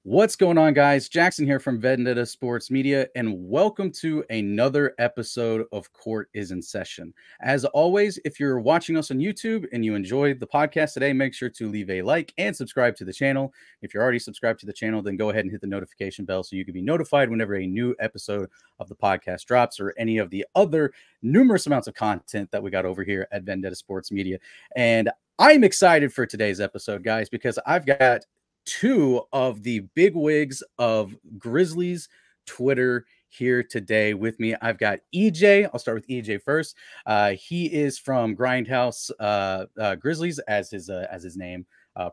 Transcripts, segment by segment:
What's going on, guys? Jackson here from Vendetta Sports Media, and welcome to another episode of Court is in Session. As always, if you're watching us on YouTube and you enjoyed the podcast today, make sure to leave a like and subscribe to the channel. If you're already subscribed to the channel, then go ahead and hit the notification bell so you can be notified whenever a new episode of the podcast drops or any of the other numerous amounts of content that we got over here at Vendetta Sports Media. And I'm excited for today's episode, guys, because I've got two of the big wigs of Grizzlies Twitter here today with me. I've got EJ. I'll start with EJ first. He is from Grindhouse Grizzlies, as his name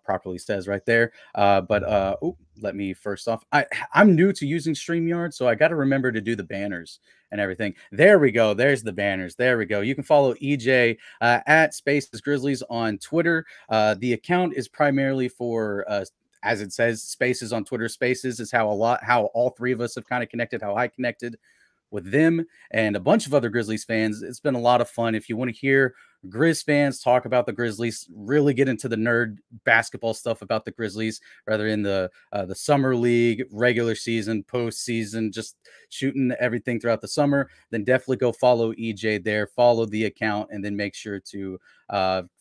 properly says right there. Let me first off, I'm new to using StreamYard, so I got to remember to do the banners and everything. There we go. There's the banners. There we go. You can follow EJ at Spaces Grizzlies on Twitter. The account is primarily for as it says, Spaces on Twitter. Spaces is how all three of us have kind of connected, how I connected with them and a bunch of other Grizzlies fans. It's been a lot of fun. If you want to hear Grizz fans talk about the Grizzlies, really get into the nerd basketball stuff about the Grizzlies, rather in the summer league, regular season, postseason, just shooting everything throughout the summer, then definitely go follow EJ there, follow the account, and then make sure to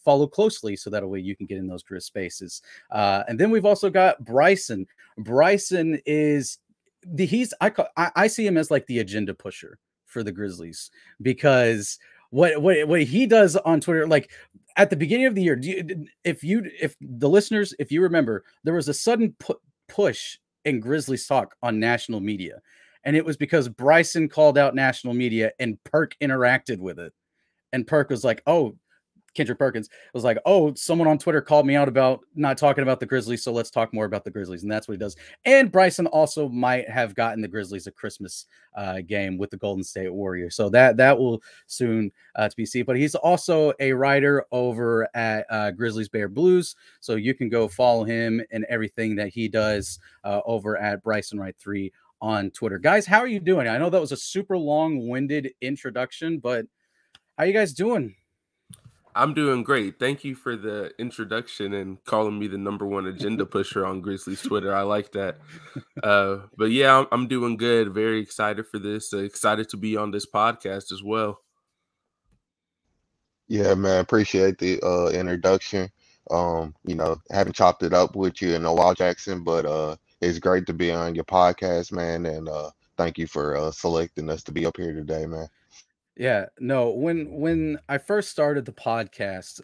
follow closely so that way you can get in those Grizz spaces. And then we've also got Bryson. Bryson is I see him as like the agenda pusher for the Grizzlies, because what he does on Twitter, like at the beginning of the year, if the listeners, if you remember, there was a sudden push in Grizzlies talk on national media, and it was because Bryson called out national media and Perk interacted with it, and Perk was like, "Oh." Kendrick Perkins was like, "Oh, someone on Twitter called me out about not talking about the Grizzlies, so let's talk more about the Grizzlies." And that's what he does. And Bryson also might have gotten the Grizzlies a Christmas game with the Golden State Warriors, so that will soon to be seen. But he's also a writer over at Grizzlies Bear Blues, so you can go follow him and everything that he does over at Bryson Wright 3 on Twitter. Guys, how are you doing? I know that was a super long-winded introduction, but how are you guys doing? I'm doing great. Thank you for the introduction and calling me the #1 agenda pusher on Grizzlies Twitter. I like that. But yeah, I'm doing good. Very excited for this. Excited to be on this podcast as well. Yeah, man, appreciate the introduction. Haven't chopped it up with you in a while, Jackson, but it's great to be on your podcast, man, and thank you for selecting us to be up here today, man. Yeah, no, when I first started the podcast,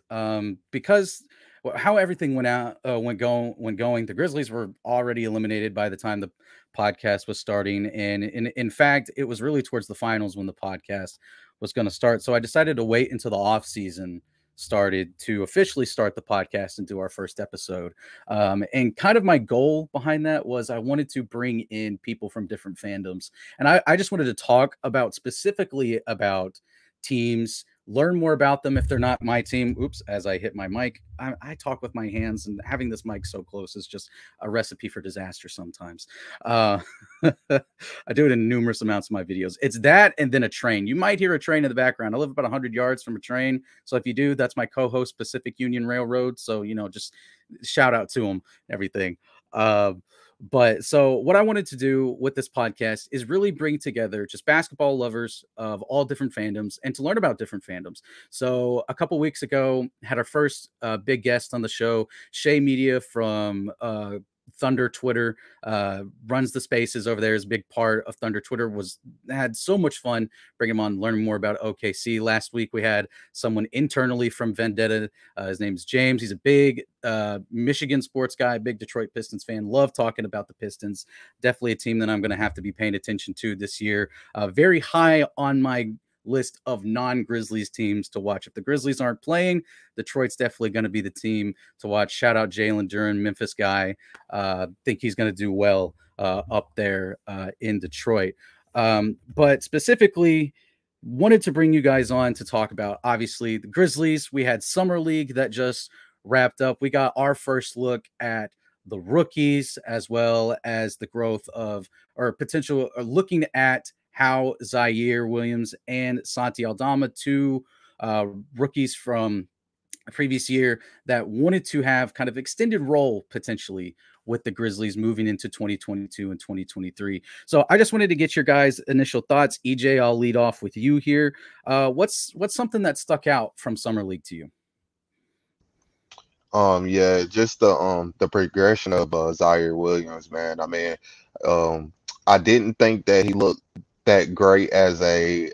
because how everything went out, when going, the Grizzlies were already eliminated by the time the podcast was starting, and in fact, it was really towards the finals when the podcast was going to start. So I decided to wait until the off season started to officially start the podcast and do our first episode. And kind of my goal behind that was I wanted to bring in people from different fandoms. And I just wanted to talk about specifically about teams, learn more about them if they're not my team. Oops, as I hit my mic, I talk with my hands, and having this mic so close is just a recipe for disaster sometimes. I do it in numerous amounts of my videos. It's that and then a train. You might hear a train in the background. I live about 100 yards from a train. So if you do, that's my co-host, Pacific Union Railroad. So, just shout out to him, everything. But so what I wanted to do with this podcast is really bring together just basketball lovers of all different fandoms and to learn about different fandoms. So a couple weeks ago, had our first big guest on the show, Shea Media from Thunder Twitter, runs the spaces over there, is a big part of Thunder Twitter. Had so much fun bringing him on, learning more about OKC. Last week we had someone internally from Vendetta. His name's James. He's a big Michigan sports guy, big Detroit Pistons fan. Love talking about the Pistons. Definitely a team that I'm going to have to be paying attention to this year. Very high on my list of non-Grizzlies teams to watch. If the Grizzlies aren't playing, Detroit's definitely going to be the team to watch. Shout out Jalen Duren, Memphis guy. Think he's going to do well up there in Detroit. But specifically, wanted to bring you guys on to talk about, obviously, the Grizzlies. We had Summer League that just wrapped up. We got our first look at the rookies, as well as the growth of, or potential, looking at how Zaire Williams and Santi Aldama, two rookies from previous year that wanted to have kind of extended role potentially with the Grizzlies moving into 2022 and 2023. So I just wanted to get your guys' initial thoughts. EJ, I'll lead off with you here. What's something that stuck out from Summer League to you? Yeah, just the progression of Zaire Williams, man. I mean, I didn't think that he looked that great as a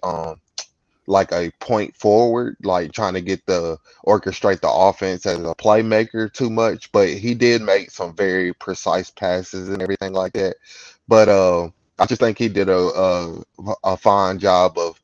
like a point forward, like trying to get the orchestrate the offense as a playmaker too much, but he did make some very precise passes and everything like that. But I just think he did a fine job of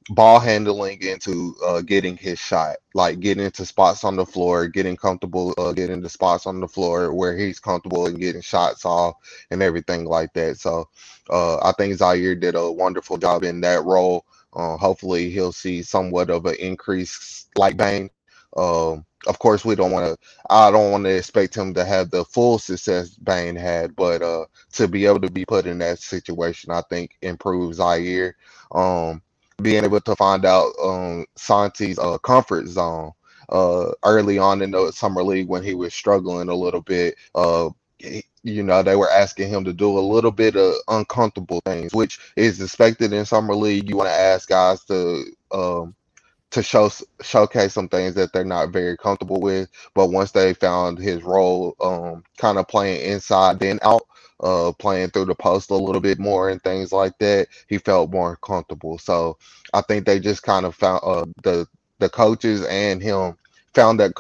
ball handling into getting his shot, like getting into spots on the floor, getting comfortable, getting the spots on the floor where he's comfortable and getting shots off and everything like that. So I think Zaire did a wonderful job in that role. Hopefully he'll see somewhat of an increase like Bane. Of course, I don't want to expect him to have the full success Bane had, but to be able to be put in that situation, I think improves Zaire. Being able to find out Santi's comfort zone early on in the summer league when he was struggling a little bit. You know, they were asking him to do a little bit of uncomfortable things, which is expected in summer league. You want to ask guys to showcase some things that they're not very comfortable with. But once they found his role, kind of playing inside then out, playing through the post a little bit more and things like that, he felt more comfortable. So I think they just kind of found the coaches and him found that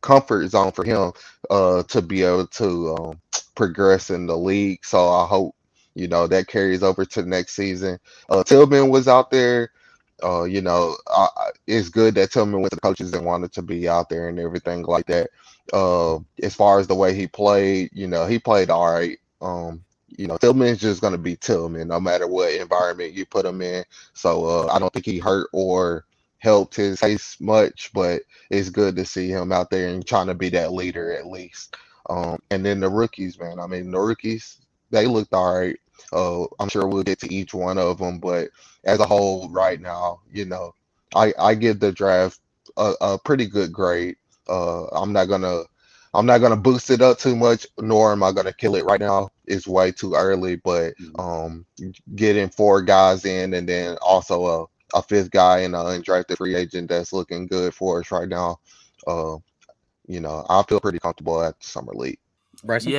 comfort zone for him to be able to progress in the league. So I hope that carries over to the next season. Tillman was out there. It's good that Tillman went to the coaches and wanted to be out there and everything like that. As far as the way he played, he played all right. Tillman's just going to be Tillman no matter what environment you put him in. So I don't think he hurt or helped his case much, but it's good to see him out there and trying to be that leader at least. And then the rookies, man. I mean, the rookies, they looked all right. I'm sure we'll get to each one of them, but as a whole, right now, I give the draft a pretty good grade. I'm not gonna boost it up too much, nor am I gonna kill it right now. It's way too early, but getting 4 guys in, and then also a 5th guy and an undrafted free agent that's looking good for us right now. I feel pretty comfortable at the summer league. Bryson?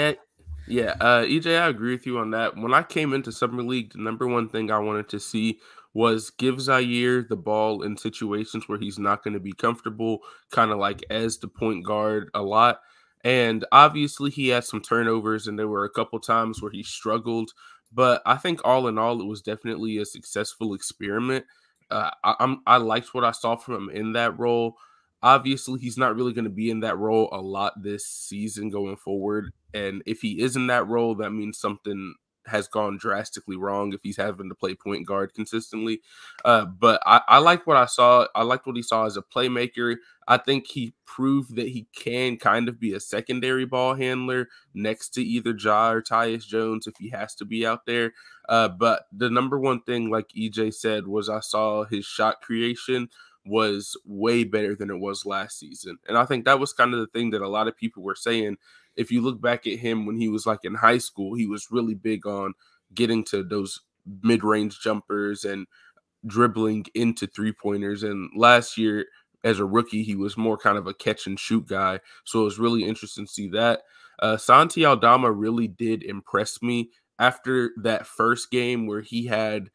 Yeah. EJ, I agree with you on that. When I came into summer league, the number one thing I wanted to see was give Zaire the ball in situations where he's not going to be comfortable, kind of like as the point guard a lot. And obviously he had some turnovers and there were a couple times where he struggled. But I think all in all, it was definitely a successful experiment. I liked what I saw from him in that role. Obviously, he's not really going to be in that role a lot this season going forward. And if he is in that role, that means something has gone drastically wrong if he's having to play point guard consistently. But I like what I saw. I liked what he saw as a playmaker. I think he proved that he can kind of be a secondary ball handler next to either Ja or Tyus Jones if he has to be out there. But the number one thing, like EJ said, was I saw his shot creation was way better than it was last season. And I think that was kind of the thing that a lot of people were saying. If you look back at him when he was like in high school, he was really big on getting to those mid-range jumpers and dribbling into three-pointers. And last year, as a rookie, he was more kind of a catch-and-shoot guy. So it was really interesting to see that. Santi Aldama really did impress me after that first game where he had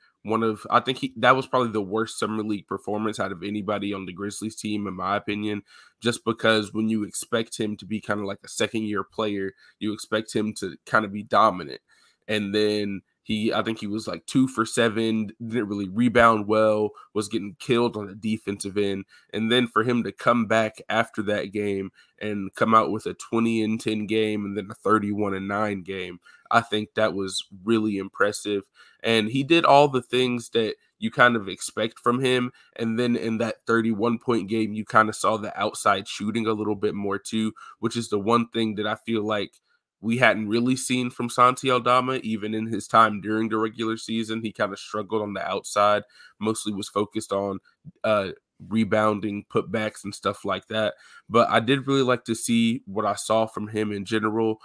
I think that was probably the worst summer league performance out of anybody on the Grizzlies team, in my opinion, just because when you expect him to be kind of like a second-year player, you expect him to kind of be dominant. And then I think he was like 2 for 7, didn't really rebound well, was getting killed on the defensive end. And then for him to come back after that game and come out with a 20-10 game and then a 31-9 game, I think that was really impressive. And he did all the things that you kind of expect from him. And then in that 31-point game, you kind of saw the outside shooting a little bit more too, which is the one thing that I feel like we hadn't really seen from Santi Aldama, even in his time during the regular season. He kind of struggled on the outside, mostly was focused on rebounding, putbacks, and stuff like that. But I did really like to see what I saw from him in general.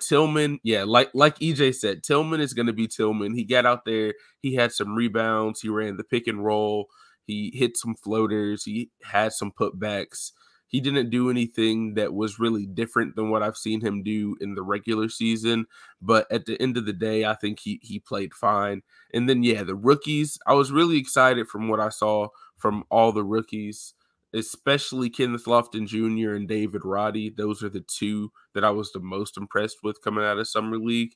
Tillman, yeah, like EJ said, Tillman is going to be Tillman. He got out there, he had some rebounds, he ran the pick and roll, he hit some floaters, he had some putbacks. He didn't do anything that was really different than what I've seen him do in the regular season. But at the end of the day, I think he played fine. And then, yeah, the rookies, I was really excited from what I saw from all the rookies, especially Kenneth Lofton Jr. and David Roddy. Those are the two that I was the most impressed with coming out of Summer League.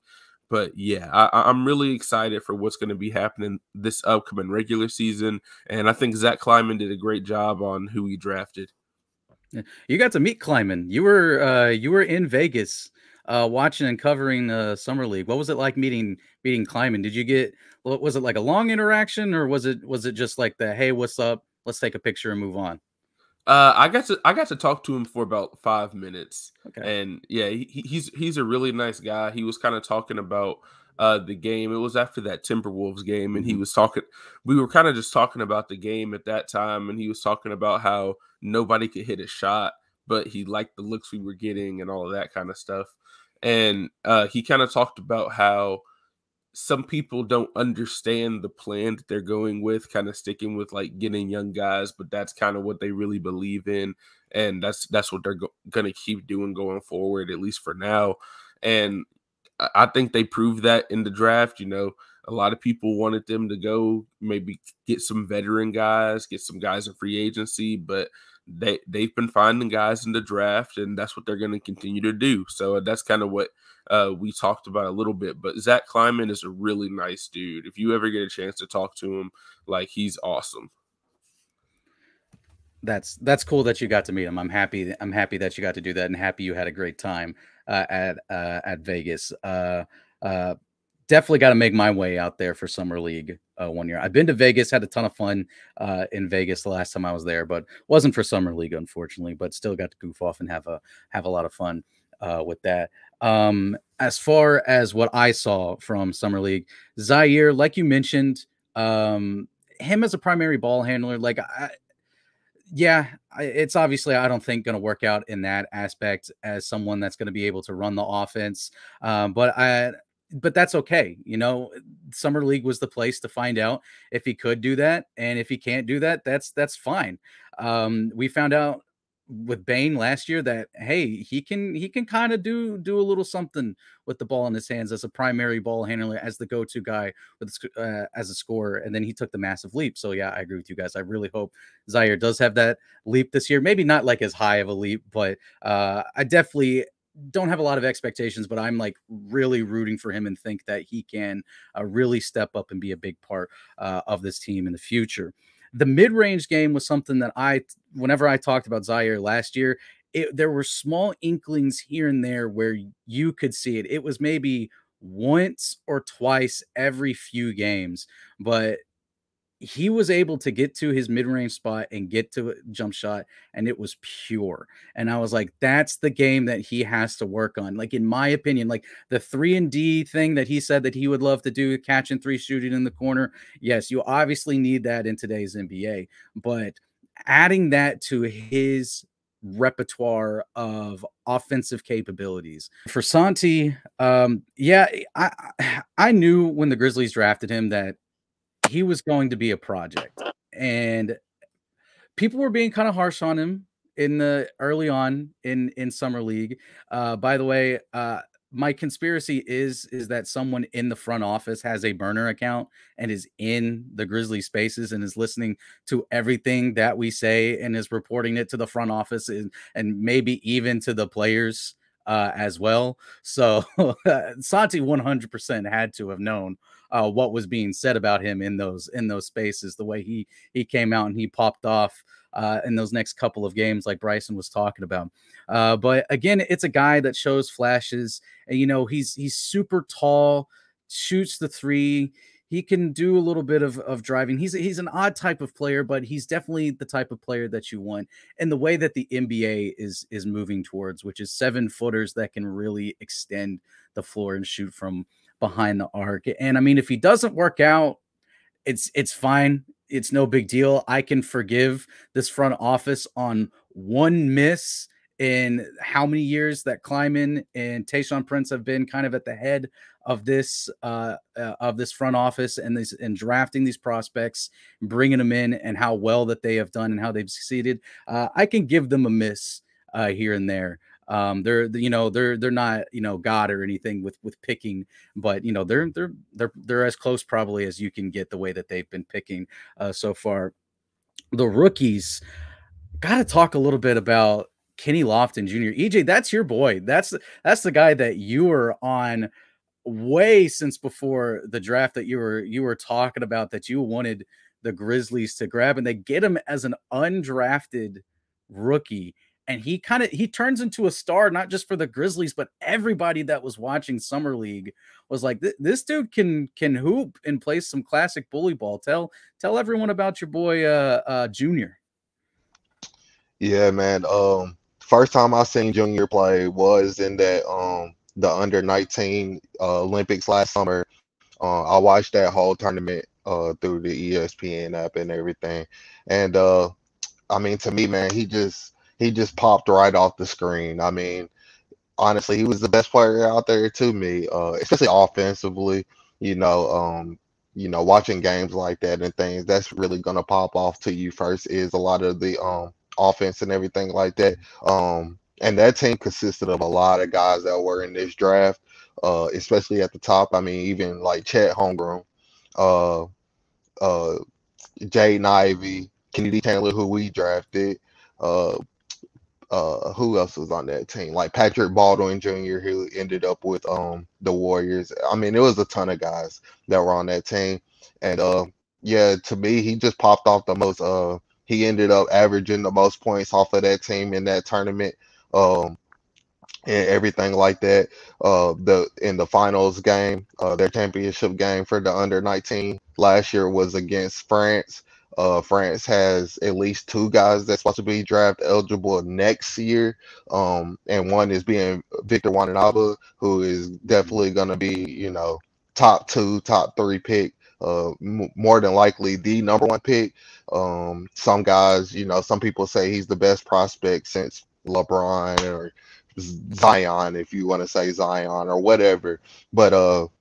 But yeah, I'm really excited for what's going to be happening this upcoming regular season. And I think Zach Kleiman did a great job on who he drafted. You got to meet Kleiman. You were in Vegas watching and covering the Summer League. What was it like meeting Kleiman? Did you get, was it like a long interaction, or was it just like the, hey, what's up? Let's take a picture and move on? I got to talk to him for about 5 minutes. Okay. And yeah, he's a really nice guy. He was kind of talking about the game. It was after that Timberwolves game, and he was talking. We were kind of just talking about the game at that time, and he was talking about how nobody could hit a shot, but he liked the looks we were getting and all of that kind of stuff. And he kind of talked about how some people don't understand the plan that they're going with, kind of sticking with like getting young guys, but that's kind of what they really believe in. And that's what they're going to keep doing going forward, at least for now. And I think they proved that in the draft. You know, a lot of people wanted them to go maybe get some veteran guys, get some guys in free agency, but they've been finding guys in the draft, and that's what they're going to continue to do. So that's kind of what we talked about a little bit. But Zach Kleiman is a really nice dude. If you ever get a chance to talk to him, like, he's awesome. That's cool that you got to meet him. I'm happy that you got to do that, and happy you had a great time at Vegas. Definitely got to make my way out there for Summer League one year. I've been to Vegas, had a ton of fun in Vegas the last time I was there, but wasn't for Summer League, unfortunately, but still got to goof off and have a lot of fun with that. As far as what I saw from Summer League, Zaire, like you mentioned, him as a primary ball handler, like it's obviously, I don't think, going to work out in that aspect as someone that's going to be able to run the offense. But that's okay. You know, Summer League was the place to find out if he could do that. And if he can't do that, that's fine. We found out with Bane last year that, hey, he can kind of do a little something with the ball in his hands as a primary ball handler, as the go-to guy with as a scorer. And then he took the massive leap. So yeah, I agree with you guys. I really hope Zaire does have that leap this year. Maybe not like as high of a leap, but I definitely don't have a lot of expectations, but I'm like really rooting for him and think that he can really step up and be a big part of this team in the future. The mid-range game was something that whenever I talked about Zaire last year, there were small inklings here and there where you could see it. It was maybe once or twice every few games, but he was able to get to his mid-range spot and get to a jump shot, and it was pure. And I was like, that's the game that he has to work on. Like, in my opinion, like the 3-and-D thing that he said that he would love to do, catch and three, shooting in the corner. Yes, you obviously need that in today's NBA, but adding that to his repertoire of offensive capabilities for Santi. I knew when the Grizzlies drafted him that he was going to be a project, and people were being kind of harsh on him early on in Summer League. By the way, my conspiracy is that someone in the front office has a burner account and is in the Grizzly spaces and is listening to everything that we say and is reporting it to the front office and maybe even to the players as well. So Santi 100% had to have known what was being said about him in those spaces, the way he came out and he popped off in those next couple of games, like Bryson was talking about. But again, it's a guy that shows flashes, and you know, he's super tall, shoots the three. He can do a little bit of driving. He's an odd type of player, but he's definitely the type of player that you want, and the way that the NBA is moving towards, which is 7-footers that can really extend the floor and shoot from behind the arc. And I mean, if he doesn't work out, it's fine. it's no big deal. I can forgive this front office on one miss in how many years that Kleiman and Tayshaun Prince have been kind of at the head of this front office and drafting these prospects, bringing them in, and how well that they have done and how they've succeeded. I can give them a miss here and there. They're not God or anything with picking, but they're as close probably as you can get the way that they've been picking so far. The rookies, got to talk a little bit about Kenny Lofton Jr. EJ, that's your boy. That's the guy that you were on way since before the draft, that you were talking about, that you wanted the Grizzlies to grab, and they get him as an undrafted rookie. And he turns into a star, not just for the Grizzlies, but everybody that was watching Summer League was like, this dude can hoop and play some classic bully ball. Tell everyone about your boy Junior. Yeah, man. First time I seen Junior play was in that the under-19 Olympics last summer. I watched that whole tournament through the ESPN app and everything. And I mean, to me, man, he just popped right off the screen. I mean, honestly, he was the best player out there to me, especially offensively. Watching games like that and things, that's really gonna pop off to you first is a lot of the offense and everything like that. And that team consisted of a lot of guys that were in this draft, especially at the top. I mean, even like Chet Holmgren, uh, uh, Jaden Ivey, Kennedy Chandler, who we drafted. Uh, who else was on that team? Like Patrick Baldwin Jr., who ended up with the Warriors. I mean, there was a ton of guys that were on that team. And yeah, to me, he just popped off the most. He ended up averaging the most points off of that team in that tournament. And everything like that. In the finals game, their championship game for the under-19 last year was against France. France has at least two guys that's supposed to be draft eligible next year. And one is being Victor Wanyama, who is definitely going to be, top 2, top 3 pick. More than likely the number 1 pick. Some guys, some people say he's the best prospect since LeBron or Zion, if you want to say Zion or whatever. But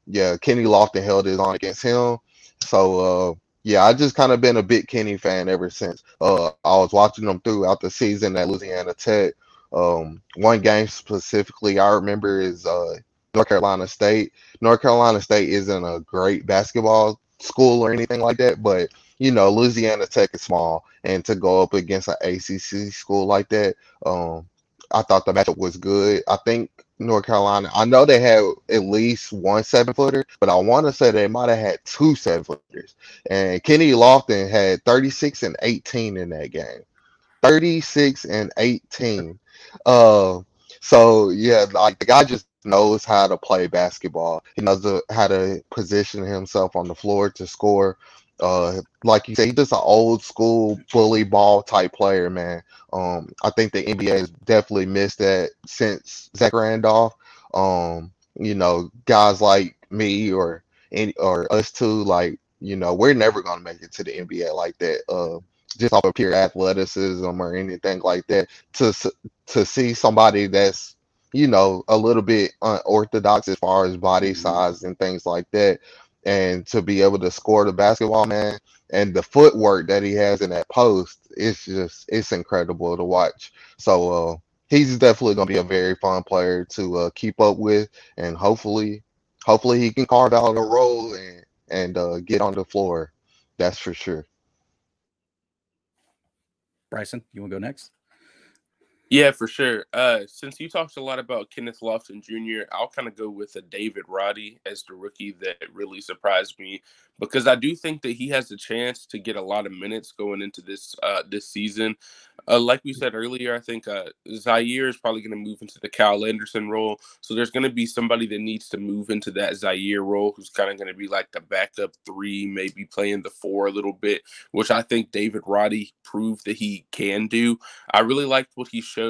yeah, Kenny Lofton held his own against him. So yeah, I just kind of been a big Kenny fan ever since. I was watching him throughout the season at Louisiana Tech. One game specifically I remember is North Carolina State. North Carolina State isn't a great basketball school or anything like that, but Louisiana Tech is small, and to go up against an ACC school like that, I thought the matchup was good. I think North Carolina, I know they had at least one 7-footer, but I want to say they might have had two 7-footers. And Kenny Lofton had 36 and 18 in that game. 36 and 18. So yeah, like the guy just knows how to play basketball. He knows how to position himself on the floor to score. Like you say, he's just an old school bully ball type player, man. I think the NBA has definitely missed that since Zach Randolph. Guys like me or us too, like, we're never gonna make it to the NBA like that. Just off of pure athleticism or anything like that. To see somebody that's a little bit unorthodox as far as body size and things like that, and to be able to score the basketball, man, and the footwork that he has in that post, it's incredible to watch. So he's definitely going to be a very fun player to keep up with, and hopefully he can carve out a role and get on the floor. That's for sure. Bryson, you want to go next? Yeah, for sure. Since you talked a lot about Kenneth Lofton Jr., I'll kind of go with a David Roddy as the rookie that really surprised me, because I do think that he has a chance to get a lot of minutes going into this season. Like we said earlier, I think Zaire is probably going to move into the Kyle Anderson role. So there's going to be somebody that needs to move into that Zaire role, who's kind of going to be like the backup 3, maybe playing the 4 a little bit, which I think David Roddy proved that he can do. I really liked what he showed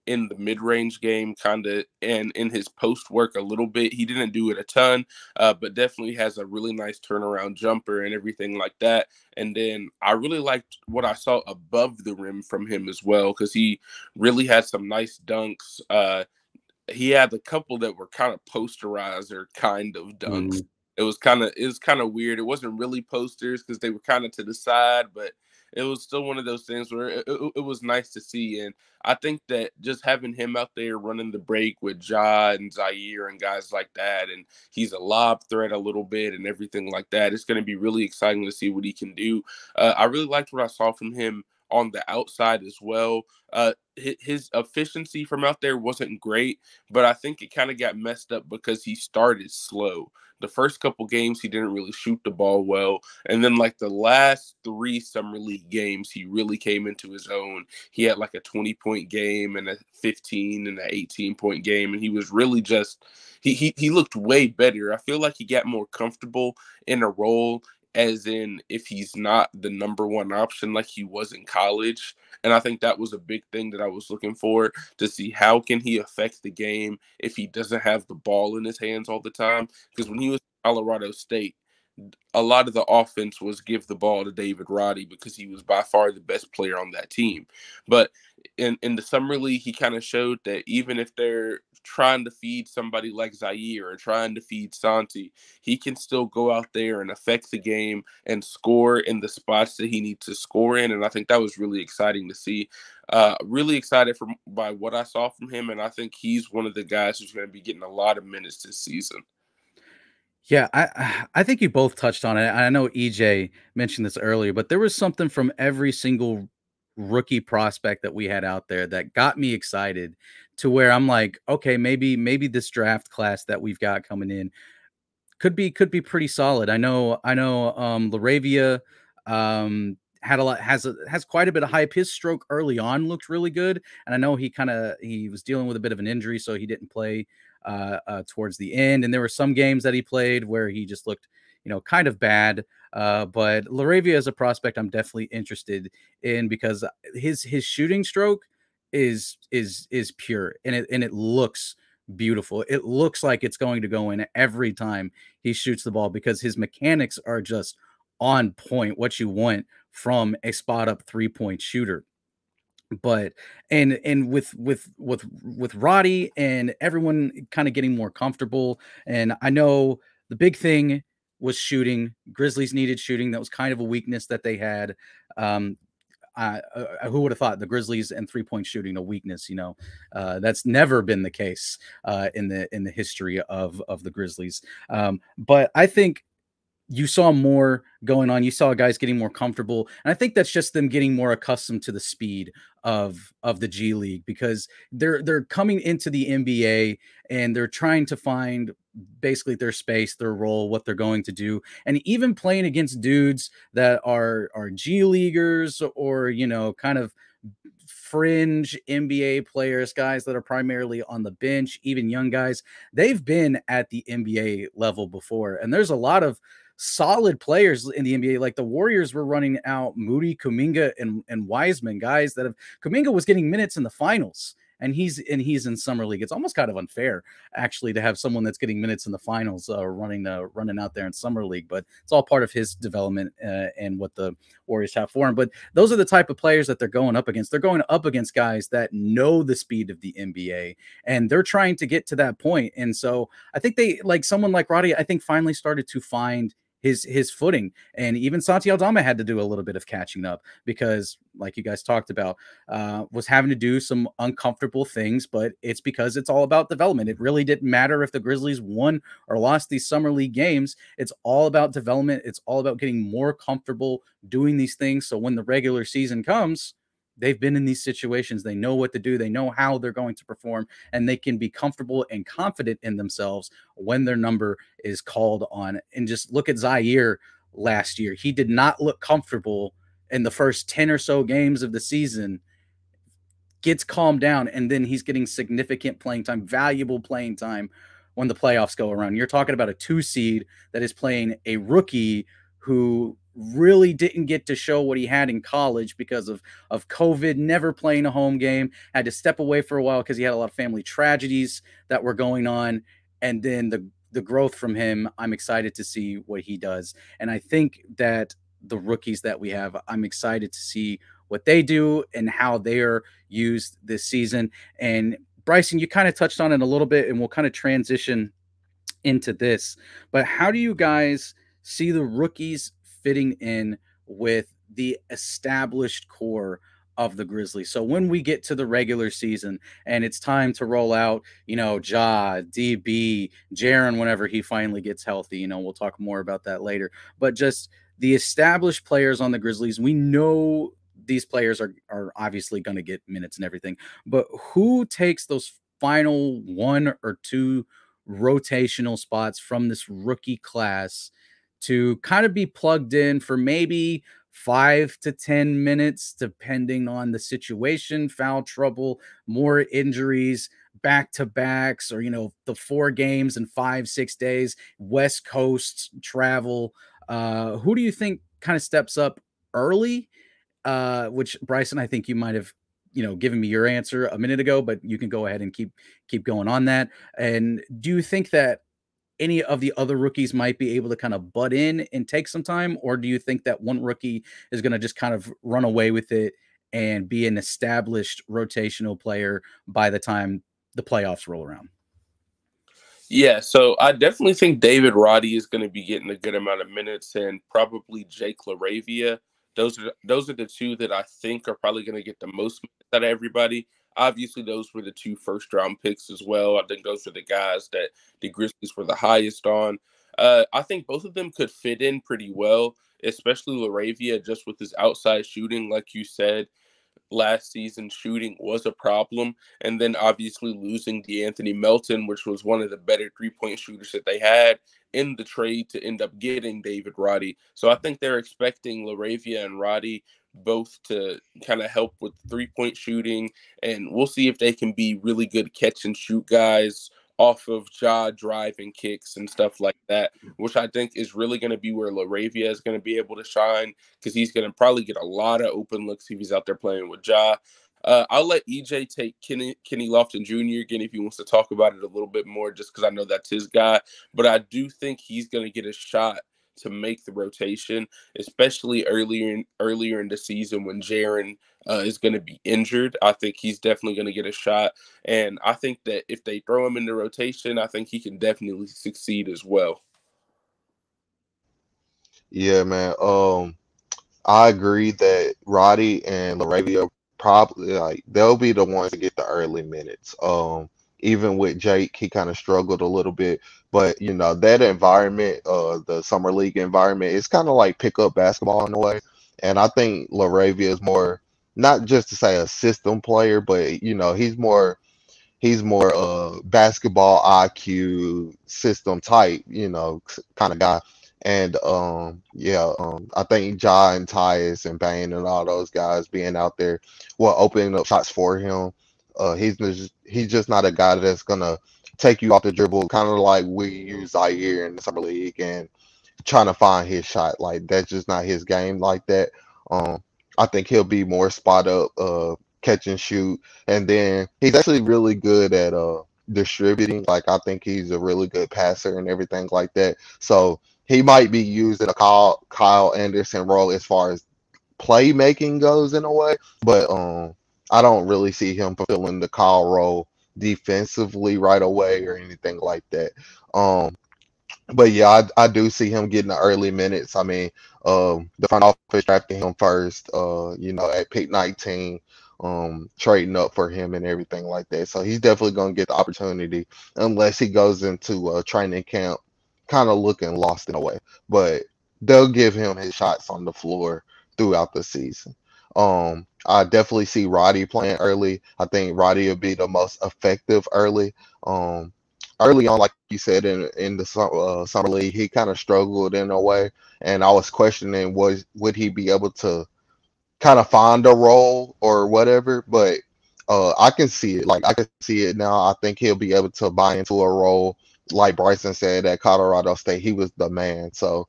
in the mid-range game, kind of, and in his post work a little bit. He didn't do it a ton, but definitely has a really nice turnaround jumper and everything like that. And then I really liked what I saw above the rim from him as well, because he really had some nice dunks. He had a couple that were kind of posterizer kind of dunks. Mhm. It was kind of weird. It wasn't really posters because they were kind of to the side, but it was still one of those things where it was nice to see. And I think that just having him out there running the break with Ja and Zaire and guys like that, and he's a lob threat a little bit and everything like that, it's going to be really exciting to see what he can do. I really liked what I saw from him on the outside as well. His efficiency from out there wasn't great, but I think it kind of got messed up because he started slow. The first couple games, he didn't really shoot the ball well. And then, like, the last 3 Summer League games, he really came into his own. He had like a 20-point game and a 15 and an 18-point game. And he was really just, he looked way better. I feel like he got more comfortable in a role, as in if he's not the number one option like he was in college. And I think that was a big thing that I was looking for, to see how can he affect the game if he doesn't have the ball in his hands all the time. Because when he was at Colorado State, a lot of the offense was give the ball to David Roddy because he was by far the best player on that team. But in the Summer League, he kind of showed that even if they're trying to feed somebody like Zaire or trying to feed Santi, he can still go out there and affect the game and score in the spots that he needs to score in. And I think that was really exciting to see. Really excited by what I saw from him. And I think he's one of the guys who's going to be getting a lot of minutes this season. Yeah, I think you both touched on it. I know EJ mentioned this earlier, but there was something from every single rookie prospect that we had out there that got me excited, to where I'm like, okay, maybe this draft class that we've got coming in could be pretty solid. I know Laravia had a lot has quite a bit of hype. His stroke early on looked really good, and I know he was dealing with a bit of an injury, so he didn't play towards the end. And there were some games that he played where he just looked, kind of bad. But Laravia is a prospect I'm definitely interested in, because his shooting stroke is pure, and it looks beautiful. It looks like it's going to go in every time he shoots the ball, because his mechanics are just on point, what you want from a spot up 3-point shooter. But and with Roddy and everyone kind of getting more comfortable, and I know the big thing was shooting. Grizzlies needed shooting. That was kind of a weakness that they had. Um, who would have thought the Grizzlies and 3-point shooting a weakness? That's never been the case in the history of the Grizzlies. But I think you saw more going on. You saw guys getting more comfortable, and I think that's just them getting more accustomed to the speed of the G League, because they're coming into the NBA and they're trying to find basically their space, their role, what they're going to do, and even playing against dudes that are G Leaguers, or kind of fringe NBA players, guys that are primarily on the bench, even young guys. They've been at the NBA level before, and there's a lot of solid players in the NBA. Like the Warriors were running out Moody, Kuminga, and Wiseman, guys that have. Kuminga was getting minutes in the finals, and he's in summer league. It's almost kind of unfair, actually, to have someone that's getting minutes in the finals running out there in summer league. But it's all part of his development and what the Warriors have for him. But those are the type of players that they're going up against. They're going up against guys that know the speed of the NBA, and they're trying to get to that point. And so I think they, like someone like Roddy, I think finally started to find his footing. And even Santi Aldama had to do a little bit of catching up, because like you guys talked about, was having to do some uncomfortable things, but it's because it's all about development. It really didn't matter if the Grizzlies won or lost these summer league games. It's all about development. It's all about getting more comfortable doing these things, so when the regular season comes, they've been in these situations. They know what to do. They know how they're going to perform, and they can be comfortable and confident in themselves when their number is called on. And just look at Zaire last year. He did not look comfortable in the first 10 or so games of the season, gets calmed down, and then he's getting significant playing time, valuable playing time when the playoffs go around. You're talking about a 2 seed that is playing a rookie who really didn't get to show what he had in college because of COVID, never playing a home game, had to step away for a while because he had a lot of family tragedies that were going on. And then the growth from him, I'm excited to see what he does. And I think that the rookies that we have, I'm excited to see what they do and how they are used this season. And Bryson, you kind of touched on it a little bit, and we'll kind of transition into this. But how do you guys see the rookies fitting in with the established core of the Grizzlies? So when we get to the regular season and it's time to roll out, Ja, DB, Jaren, whenever he finally gets healthy, we'll talk more about that later. But just the established players on the Grizzlies, we know these players are obviously going to get minutes and everything, but who takes those final 1 or 2 rotational spots from this rookie class to kind of be plugged in for maybe 5 to 10 minutes, depending on the situation, foul trouble, more injuries, back-to-backs, or, the 4 games in 5-6 days, West Coast travel. Who do you think kind of steps up early? Which, Bryson, I think you might have given me your answer a minute ago, but you can go ahead and keep going on that. And do you think that any of the other rookies might be able to kind of butt in and take some time, or do you think that one rookie is going to just kind of run away with it and be an established rotational player by the time the playoffs roll around? Yeah, so I definitely think David Roddy is going to be getting a good amount of minutes, and probably Jake LaRavia. Those are the 2 that I think are probably going to get the most minutes out of everybody. Obviously, those were the 2 first-round picks as well. I think those were the guys that the Grizzlies were the highest on. I think both of them could fit in pretty well, especially LaRavia, just with his outside shooting, like you said. Last season shooting was a problem, and then obviously losing DeAnthony Melton, which was one of the better 3-point shooters that they had in the trade, to end up getting David Roddy. So I think they're expecting LaRavia and Roddy both to kind of help with 3-point shooting, and we'll see if they can be really good catch and shoot guys off of Ja driving kicks and stuff like that, which I think is really going to be where LaRavia is going to be able to shine, because he's going to probably get a lot of open looks if he's out there playing with Ja. I'll let EJ take Kenny Lofton Jr. again if he wants to talk about it a little bit more, just because I know that's his guy. But I do think he's going to get a shot to make the rotation, especially earlier in the season when Jaren is going to be injured. I think he's definitely going to get a shot, and I think that if they throw him in the rotation, I think he can definitely succeed as well. Yeah, man. I agree that Roddy and LaRavia probably they'll be the ones to get the early minutes. Even with Jake, he kind of struggled a little bit, but that environment, the summer league environment, it's kind of like pickup basketball in a way. And I think LaRavia is more, not just to say a system player, but he's more basketball IQ system type, kind of guy. And I think Ja and Tyus and Bane and all those guys being out there will open up shots for him. He's just not a guy that's gonna take you off the dribble, kind of like we use Zaire in the summer league and trying to find his shot. Like, that's just not his game like that. I think he'll be more spot up, catch and shoot, and then he's actually really good at distributing. Like, I think he's a really good passer and everything like that. So he might be used in a Kyle Anderson role as far as playmaking goes in a way, but I don't really see him fulfilling the Kyle role defensively right away or anything like that. But yeah, I do see him getting the early minutes. I mean, the front office drafting him first, at pick 19, trading up for him and everything like that. So he's definitely going to get the opportunity unless he goes into training camp kind of looking lost in a way. But they'll give him his shots on the floor throughout the season. I definitely see Roddy playing early. I think Roddy will be the most effective early. Early on, like you said, in the summer league, he kind of struggled in a way, and I was questioning would he be able to kind of find a role or whatever. But I can see it. Like, I can see it now. I think he'll be able to buy into a role. Like Bryson said, at Colorado State, he was the man. So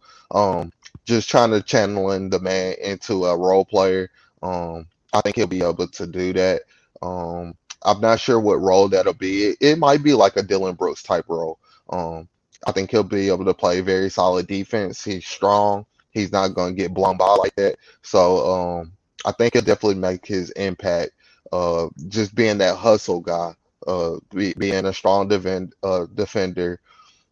just trying to channeling the man into a role player. I think he'll be able to do that. I'm not sure what role that'll be. It might be like a Dylan Brooks type role. Um, I think he'll be able to play very solid defense. He's strong. He's not going to get blown by like that. So I think he'll definitely make his impact. Just being that hustle guy, being a strong defender,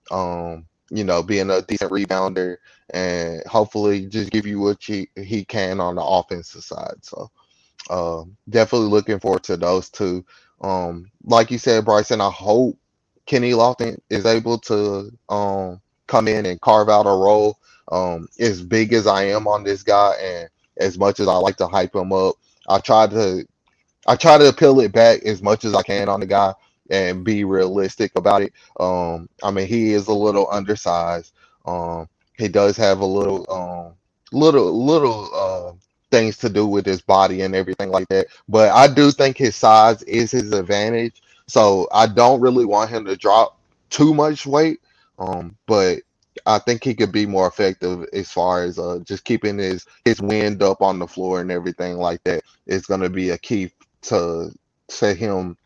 being a decent rebounder, and hopefully just give you what he can on the offensive side. So definitely looking forward to those two. Like you said, Bryson, I hope Kenny Lofton is able to come in and carve out a role. As big as I am on this guy, and as much as I like to hype him up, I try to peel it back as much as I can on the guy and be realistic about it. I mean, he is a little undersized. He does have a little things to do with his body and everything like that. But I do think his size is his advantage. So I don't really want him to drop too much weight. But I think he could be more effective as far as just keeping his wind up on the floor and everything like that. It's going to be a key to him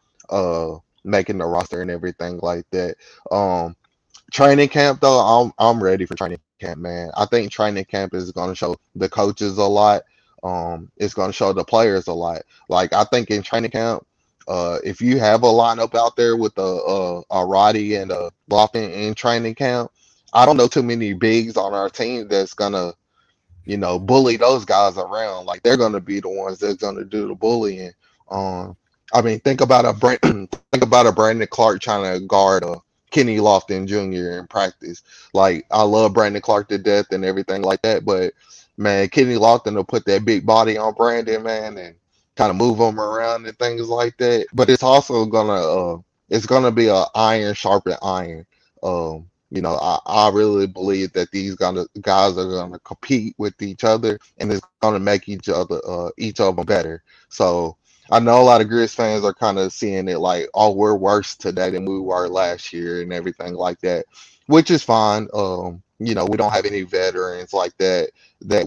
making the roster and everything like that. Training camp though, I'm ready for training camp, man. I think training camp is going to show the coaches a lot. It's going to show the players a lot. Like I think in training camp, if you have a lineup out there with a Roddy and a Lofton in training camp, I don't know too many bigs on our team that's gonna bully those guys around. Like they're gonna be the ones that's gonna do the bullying. I mean, think about a Brandon Clark trying to guard a Kenny Lofton Jr. in practice. Like I love Brandon Clark to death and everything like that, but man, Kenny Lofton will put that big body on Brandon, man, and kind of move him around and things like that. But it's also gonna be a iron sharpened iron. I really believe that these guys are gonna compete with each other, and it's gonna make each of them better. So I know a lot of Grizz fans are kind of seeing it like, oh, we're worse today than we were last year and everything like that, which is fine. We don't have any veterans like that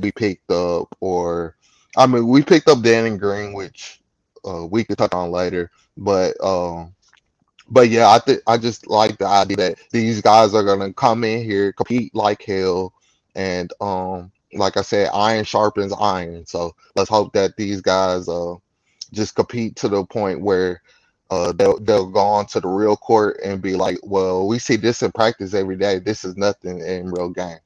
we picked up, or I mean, we picked up Danny Green, which we could touch on later, but yeah, I just like the idea that these guys are gonna come in here, compete like hell, and like I said, iron sharpens iron. So let's hope that these guys just compete to the point where they'll go on to the real court and be like, well, we see this in practice every day. This is nothing in real game.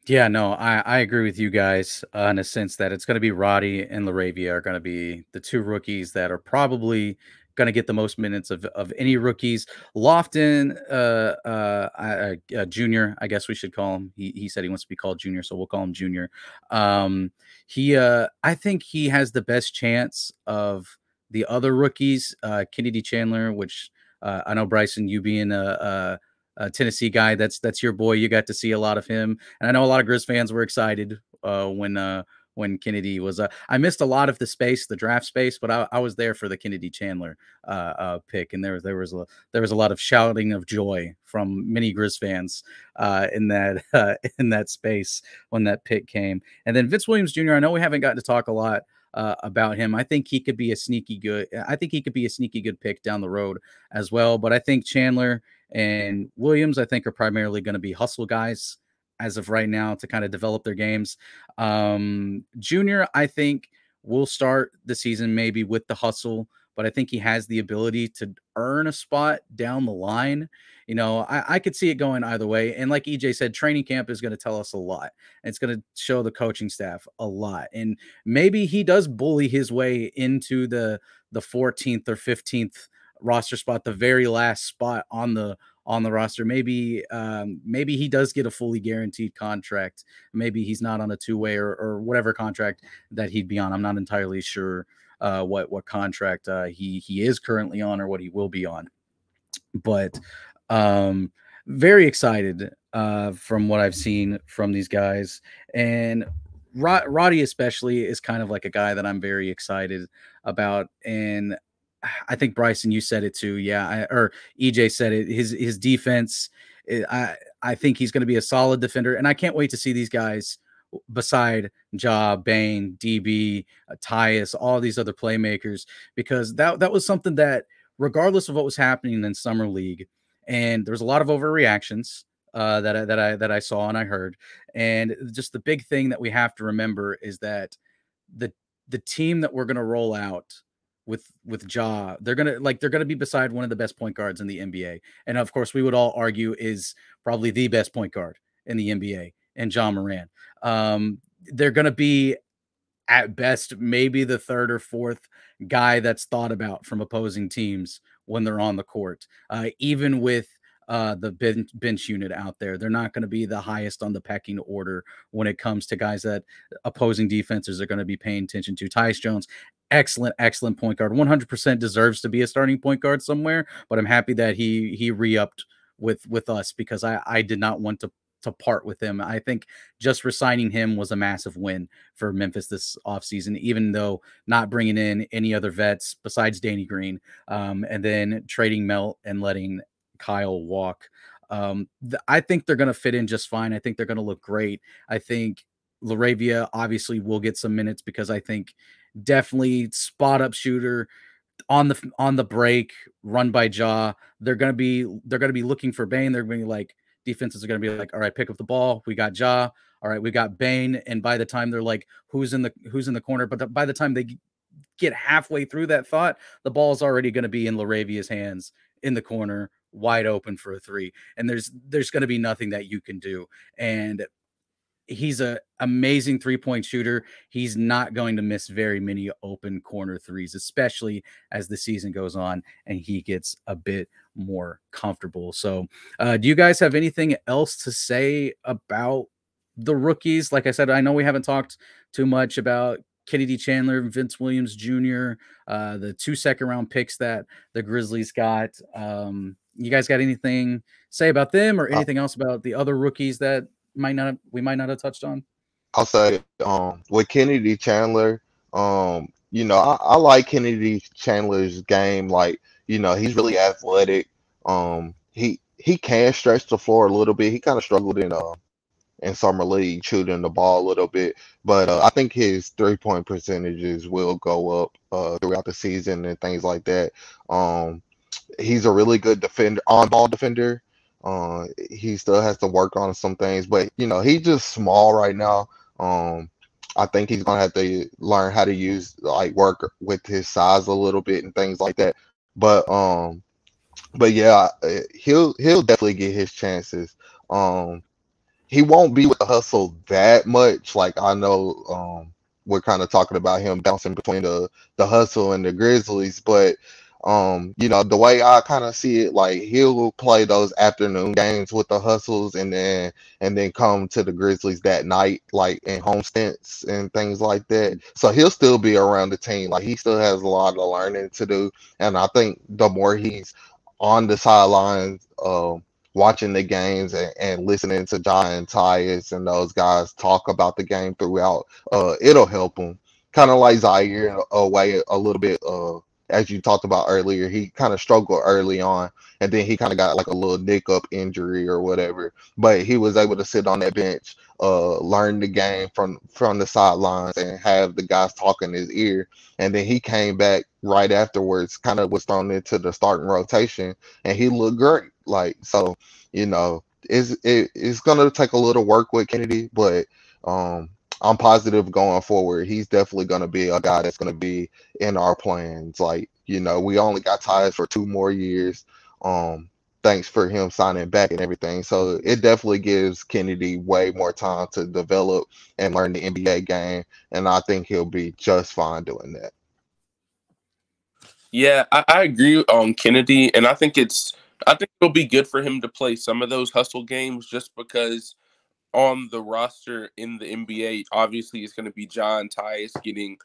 Yeah, no, I agree with you guys in a sense that it's going to be Roddy and Laravia are going to be the two rookies that are probably going to get the most minutes of any rookies. Lofton, Junior, I guess we should call him. He said he wants to be called Junior, so we'll call him Junior. I think he has the best chance of the other rookies. Kennedy Chandler, which I know Bryson, you being a Tennessee guy, that's your boy. You got to see a lot of him, and I know a lot of Grizz fans were excited when Kennedy was. I missed a lot of the draft space, but I was there for the Kennedy Chandler pick, and there was a lot of shouting of joy from many Grizz fans in that space when that pick came. And then Vince Williams Jr. I know we haven't gotten to talk a lot about him. I think he could be a sneaky good pick down the road as well. But I think Chandler and Williams, I think, are primarily going to be hustle guys as of right now to kind of develop their games. Junior, I think, will start the season maybe with the hustle, but I think he has the ability to earn a spot down the line. I could see it going either way. And like EJ said, training camp is going to tell us a lot. It's going to show the coaching staff a lot. And maybe he does bully his way into the 14th or 15th roster spot, the very last spot on the roster. Maybe he does get a fully guaranteed contract. Maybe he's not on a two-way or whatever contract that he'd be on. I'm not entirely sure what contract he is currently on or what he will be on. But very excited from what I've seen from these guys. And Roddy especially is kind of like a guy that I'm very excited about. And I think Bryson, you said it too. Yeah. Or EJ said it. His defense. I think he's going to be a solid defender, and I can't wait to see these guys beside Ja, Bane, DB, Tyus, all these other playmakers, because that was something that, regardless of what was happening in summer league, and there was a lot of overreactions that I saw and I heard, and just the big thing that we have to remember is that the team that we're gonna roll out with Ja, they're gonna be beside one of the best point guards in the NBA, and of course we would all argue is probably the best point guard in the NBA, and Ja Morant. They're gonna be at best maybe the third or fourth guy that's thought about from opposing teams when they're on the court. Even with the bench unit out there, they're not going to be the highest on the pecking order when it comes to guys that opposing defenses are going to be paying attention to. Tyus Jones, excellent point guard, 100% deserves to be a starting point guard somewhere, but I'm happy that he re-upped with us, because I did not want to part with him. I think just resigning him was a massive win for Memphis this offseason, even though not bringing in any other vets besides Danny Green, and then trading Melt and letting Kyle walk. I think they're going to fit in just fine. I think they're going to look great. I think Laravia obviously will get some minutes, because I think definitely spot up shooter on the break, run by Ja. They're going to be looking for Bane. They're going to be like, defenses are going to be like, all right, pick up the ball. We got Ja. All right, we got Bane. And by the time they're like, who's in the corner? But by the time they get halfway through that thought, the ball is already going to be in Laravia's hands in the corner, wide open for a three. And there's going to be nothing that you can do. And he's an amazing three-point shooter. He's not going to miss very many open corner threes, especially as the season goes on and he gets a bit more comfortable. So do you guys have anything else to say about the rookies? Like I said, I know we haven't talked too much about Kennedy Chandler, Vince Williams Jr., the 2 second-round picks that the Grizzlies got. You guys got anything to say about them, or anything else about the other rookies that we might not have touched on? I'll say with Kennedy Chandler, I like Kennedy Chandler's game. Like, he's really athletic. He can stretch the floor a little bit. He kind of struggled in summer league shooting the ball a little bit, but I think his 3-point percentages will go up throughout the season and things like that. He's a really good defender, on-ball defender. He still has to work on some things, but he's just small right now. I think he's gonna have to learn how to work with his size a little bit and things like that. But yeah, he'll definitely get his chances. He won't be with the hustle that much. Like, I know we're kind of talking about him bouncing between the hustle and the Grizzlies, but the way I kind of see it, like, he'll play those afternoon games with the hustles and then come to the Grizzlies that night, like in home stints and things like that. So he'll still be around the team. Like, he still has a lot of learning to do. And I think the more he's on the sidelines, watching the games and listening to John and Tyus and those guys talk about the game throughout, it'll help him. Kind of like Zaire away a little bit. As you talked about earlier, he kind of struggled early on, and then he kind of got like a little nick up injury or whatever. But he was able to sit on that bench, learn the game from the sidelines, and have the guys talk in his ear. And then he came back right afterwards, kind of was thrown into the starting rotation, and he looked great. Like, so, it's gonna take a little work with Kennedy, but I'm positive going forward. He's definitely going to be a guy that's going to be in our plans. Like, we only got Tyus for 2 more years. Thanks for him signing back and everything. So it definitely gives Kennedy way more time to develop and learn the NBA game. And I think he'll be just fine doing that. Yeah, I agree on Kennedy, and I think it'll be good for him to play some of those hustle games, just because on the roster in the NBA, obviously, it's going to be John Tyus getting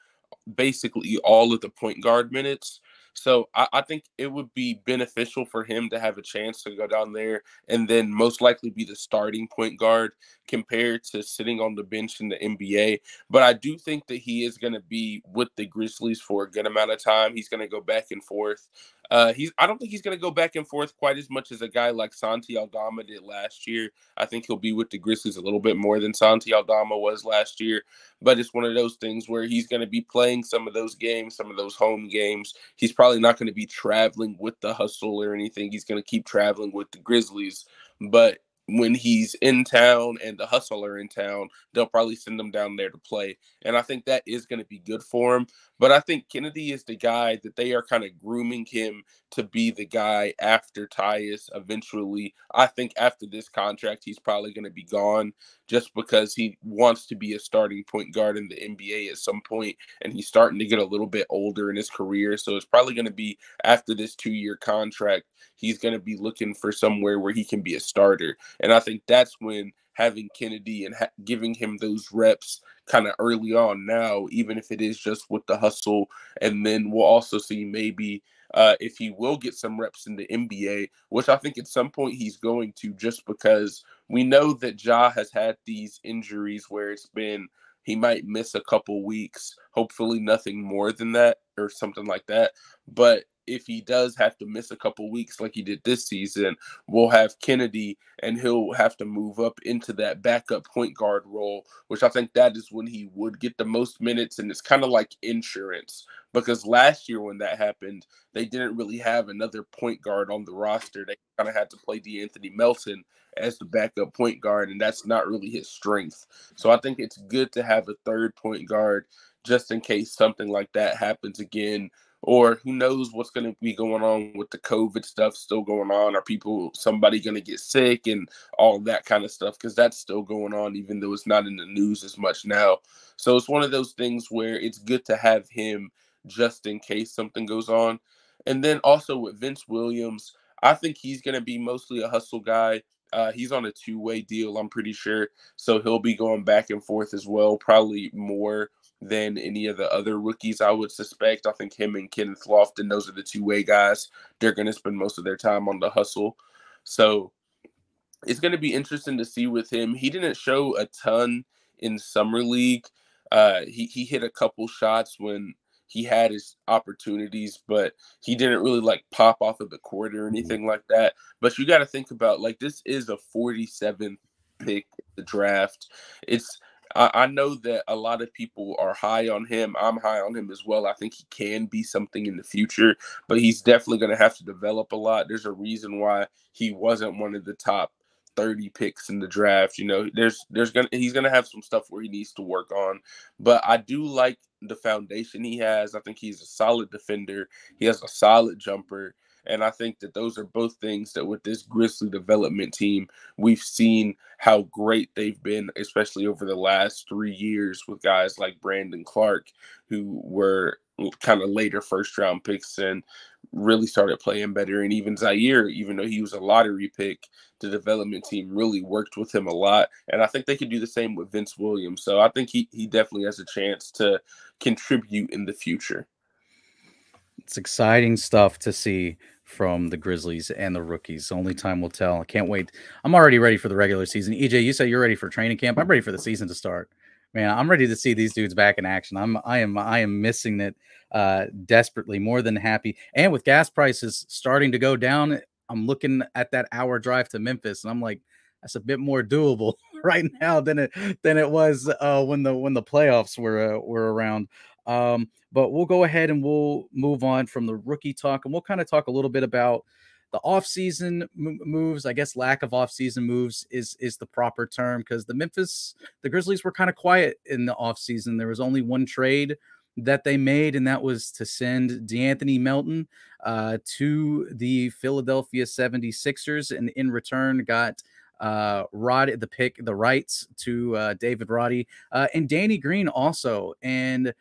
basically all of the point guard minutes. So I think it would be beneficial for him to have a chance to go down there and then most likely be the starting point guard compared to sitting on the bench in the NBA. But I do think that he is going to be with the Grizzlies for a good amount of time. He's going to go back and forth. I don't think he's going to go back and forth quite as much as a guy like Santi Aldama did last year. I think he'll be with the Grizzlies a little bit more than Santi Aldama was last year. But it's one of those things where he's going to be playing some of those games, some of those home games. He's probably not going to be traveling with the Hustle or anything. He's going to keep traveling with the Grizzlies. But when he's in town and the Hustle are in town, they'll probably send him down there to play. And I think that is going to be good for him. But I think Kennedy is the guy that they are kind of grooming him to be the guy after Tyus eventually. I think after this contract, he's probably going to be gone just because he wants to be a starting point guard in the NBA at some point, and he's starting to get a little bit older in his career. So it's probably going to be after this 2-year contract, he's going to be looking for somewhere where he can be a starter. And I think that's when having Kennedy and giving him those reps kind of early on now, even if it is just with the Hustle. And then we'll also see maybe if he will get some reps in the NBA, which I think at some point he's going to, just because we know that Ja has had these injuries where it's been he might miss a couple weeks, hopefully nothing more than that or something like that. But if he does have to miss a couple weeks like he did this season, we'll have Kennedy and he'll have to move up into that backup point guard role, which I think that is when he would get the most minutes. And it's kind of like insurance, because last year when that happened, they didn't really have another point guard on the roster. They kind of had to play DeAnthony Melton as the backup point guard, and that's not really his strength. So I think it's good to have a third point guard just in case something like that happens again. Or who knows what's going to be going on with the COVID stuff still going on. Are somebody going to get sick and all that kind of stuff? Because that's still going on, even though it's not in the news as much now. So it's one of those things where it's good to have him just in case something goes on. And then also with Vince Williams, I think he's going to be mostly a hustle guy. He's on a 2-way deal, I'm pretty sure. So he'll be going back and forth as well, probably more than any of the other rookies, I would suspect. I think him and Kenneth Lofton, those are the 2-way guys. They're going to spend most of their time on the hustle. So it's going to be interesting to see with him. He didn't show a ton in Summer League. He hit a couple shots when he had his opportunities, but he didn't really like pop off of the court or anything like that. But you got to think about, like, this is a 47th pick in the draft. I know that a lot of people are high on him. I'm high on him as well. I think he can be something in the future, but he's definitely going to have to develop a lot. There's a reason why he wasn't one of the top 30 picks in the draft. You know, he's gonna have some stuff where he needs to work on. But I do like the foundation he has. I think he's a solid defender. He has a solid jumper. And I think that those are both things that with this Grizzly development team, we've seen how great they've been, especially over the last 3 years with guys like Brandon Clark, who were kind of later first-round picks and really started playing better. And even Zaire, even though he was a lottery pick, the development team really worked with him a lot. And I think they could do the same with Vince Williams. So I think he definitely has a chance to contribute in the future. It's exciting stuff to see from the Grizzlies and the rookies. Only time will tell. I can't wait. I'm already ready for the regular season. EJ, you say you're ready for training camp. I'm ready for the season to start. Man, I'm ready to see these dudes back in action. I am missing it desperately, more than happy. And with gas prices starting to go down, I'm looking at that hour drive to Memphis, and I'm like, that's a bit more doable right now than it was when the playoffs were around. But we'll go ahead and we'll move on from the rookie talk, and we'll kind of talk a little bit about the offseason moves. I guess lack of offseason moves is the proper term, because the Grizzlies were kind of quiet in the offseason. There was only one trade that they made, and that was to send DeAnthony Melton to the Philadelphia 76ers, and in return got the rights to David Roddy and Danny Green also. And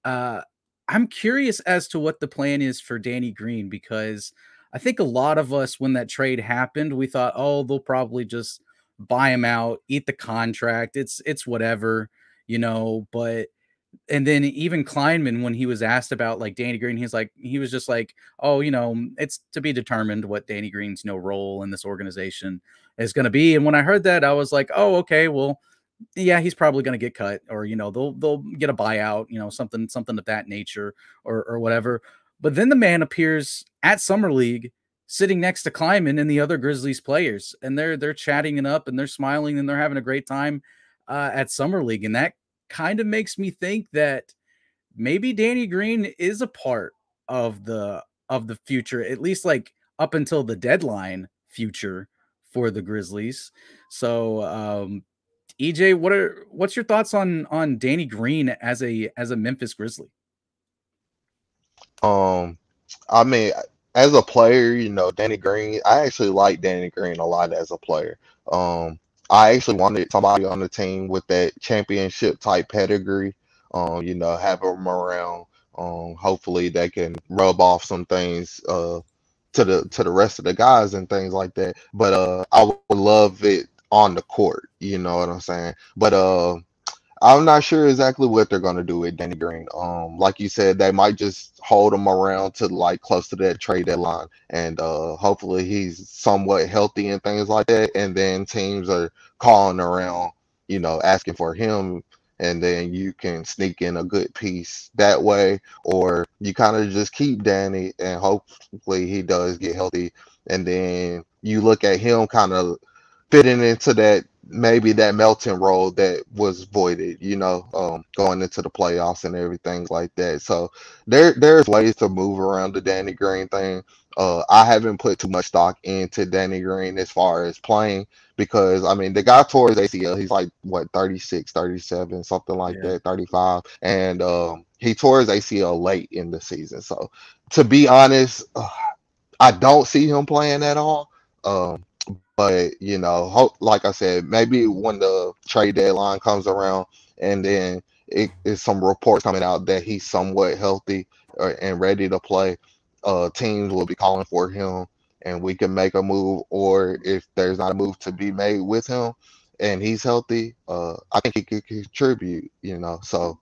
I'm curious as to what the plan is for Danny Green, because I think a lot of us, when that trade happened, we thought, oh, they'll probably just buy him out, eat the contract. It's whatever, but and then even Kleinman, when he was asked about like Danny Green, he was just like, oh, it's to be determined what Danny Green's role in this organization is going to be. And when I heard that, I was like, oh, okay, well, yeah, he's probably going to get cut, or they'll get a buyout, something of that nature, or whatever. But then the man appears at Summer League sitting next to Kleiman and the other Grizzlies players, and they're chatting it up and they're smiling and they're having a great time at Summer League. And that kind of makes me think that maybe Danny Green is a part of the future, at least like up until the deadline future for the Grizzlies. So EJ, what's your thoughts on Danny Green as a Memphis Grizzly? I mean, as a player, you know, Danny Green, I actually like Danny Green a lot as a player. I actually wanted somebody on the team with that championship type pedigree, you know, have them around. Hopefully they can rub off some things to the rest of the guys and things like that. But I would love it on the court, you know what I'm saying? But I'm not sure exactly what they're gonna do with Danny Green. Like you said, they might just hold him around to like close to that trade deadline, and hopefully he's somewhat healthy and things like that. And then teams are calling around, you know, asking for him, and then you can sneak in a good piece that way, or you kind of just keep Danny, and hopefully he does get healthy, and then you look at him kind of fitting into that maybe that melting role that was voided, you know, going into the playoffs and everything like that. So there's ways to move around the Danny Green thing. I haven't put too much stock into Danny Green as far as playing because I mean the guy tore his ACL. He's like what 36, 37, something like that, 35, and he tore his ACL late in the season. So to be honest, I don't see him playing at all. But you know, hope like I said, maybe when the trade deadline comes around, and then it is some reports coming out that he's somewhat healthy and ready to play, teams will be calling for him, and we can make a move. Or if there's not a move to be made with him, and he's healthy, I think he could contribute. You know, so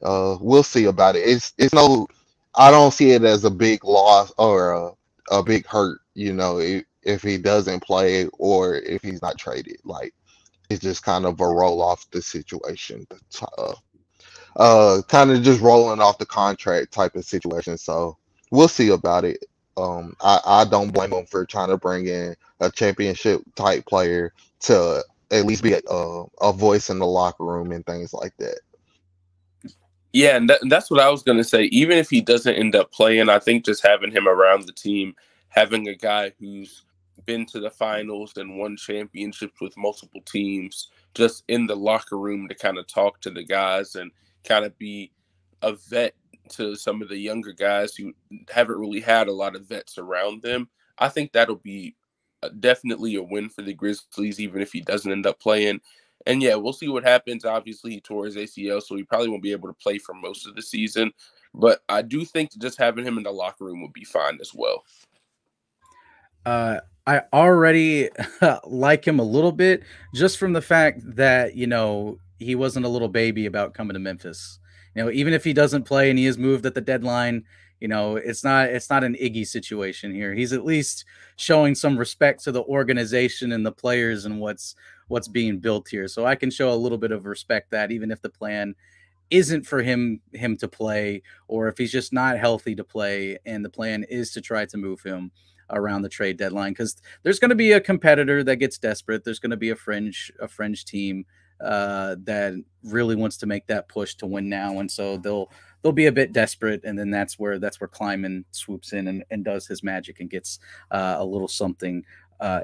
we'll see about it. It's no, I don't see it as a big loss or a big hurt. You know, if he doesn't play or if he's not traded, like it's just kind of a roll off the situation. Kind of just rolling off the contract type of situation. So we'll see about it. I don't blame him for trying to bring in a championship type player to at least be a voice in the locker room and things like that. Yeah, and that's what I was going to say. Even if he doesn't end up playing, I think just having him around the team, having a guy who's been to the finals and won championships with multiple teams, just in the locker room to kind of talk to the guys and kind of be a vet to some of the younger guys who haven't really had a lot of vets around them. I think that'll be definitely a win for the Grizzlies, even if he doesn't end up playing. And yeah, we'll see what happens. Obviously, he tore his ACL, so he probably won't be able to play for most of the season. But I do think just having him in the locker room would be fine as well. I already like him a little bit just from the fact that, you know, he wasn't a little baby about coming to Memphis. You know, even if he doesn't play and he is moved at the deadline, you know, it's not an Iggy situation here. He's at least showing some respect to the organization and the players and what's being built here. So I can show a little bit of respect that even if the plan isn't for him to play, or if he's just not healthy to play and the plan is to try to move him around the trade deadline, because there's going to be a competitor that gets desperate. There's going to be a fringe team that really wants to make that push to win now, and so they'll be a bit desperate, and then that's where Kleiman swoops in and does his magic and gets a little something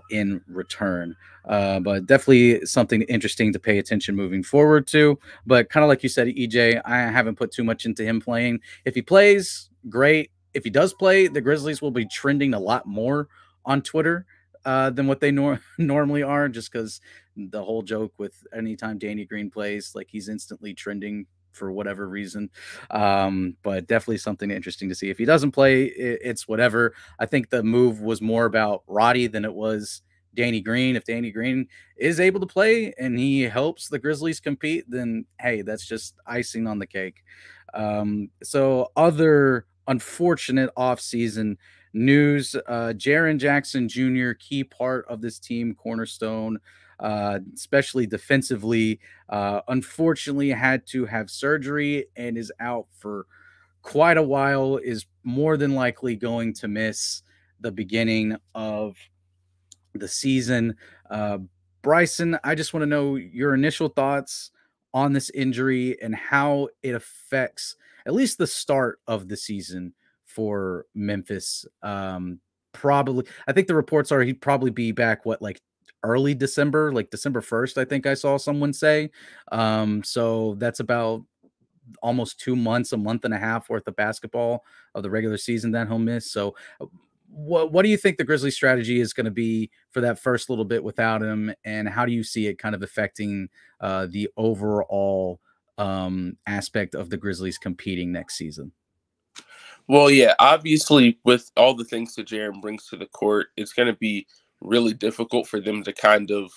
in return. But definitely something interesting to pay attention moving forward to. But kind of like you said, EJ, I haven't put too much into him playing. If he plays, great. If he does play, the Grizzlies will be trending a lot more on Twitter than what they normally are, just because the whole joke with anytime Danny Green plays, like he's instantly trending for whatever reason. But definitely something interesting to see. If he doesn't play, it's whatever. I think the move was more about Roddy than it was Danny Green. If Danny Green is able to play and he helps the Grizzlies compete, then hey, that's just icing on the cake. So other unfortunate offseason news, Jaren Jackson Jr., key part of this team, cornerstone, especially defensively, unfortunately had to have surgery and is out for quite a while, is more than likely going to miss the beginning of the season. Uh, Bryson, I just want to know your initial thoughts on this injury and how it affects at least the start of the season for Memphis. Probably, I think the reports are he'd probably be back, like early December, like December 1st, I think I saw someone say. So that's about almost 2 months, a month and a half worth of basketball of the regular season that he'll miss. So what do you think the Grizzlies strategy is going to be for that first little bit without him, and how do you see it kind of affecting the overall aspect of the Grizzlies competing next season? Well, yeah, obviously with all the things that Jaren brings to the court, it's going to be really difficult for them to kind of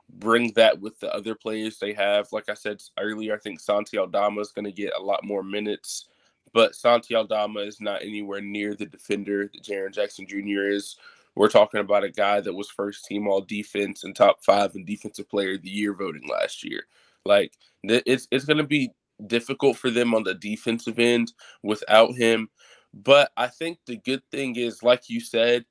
bring that with the other players they have. Like I said earlier, I think Santi Aldama is going to get a lot more minutes, but Santi Aldama is not anywhere near the defender that Jaren Jackson Jr. is. We're talking about a guy that was first team all defense and top 5 in defensive player of the year voting last year. Like it's going to be difficult for them on the defensive end without him. But I think the good thing is, like you said,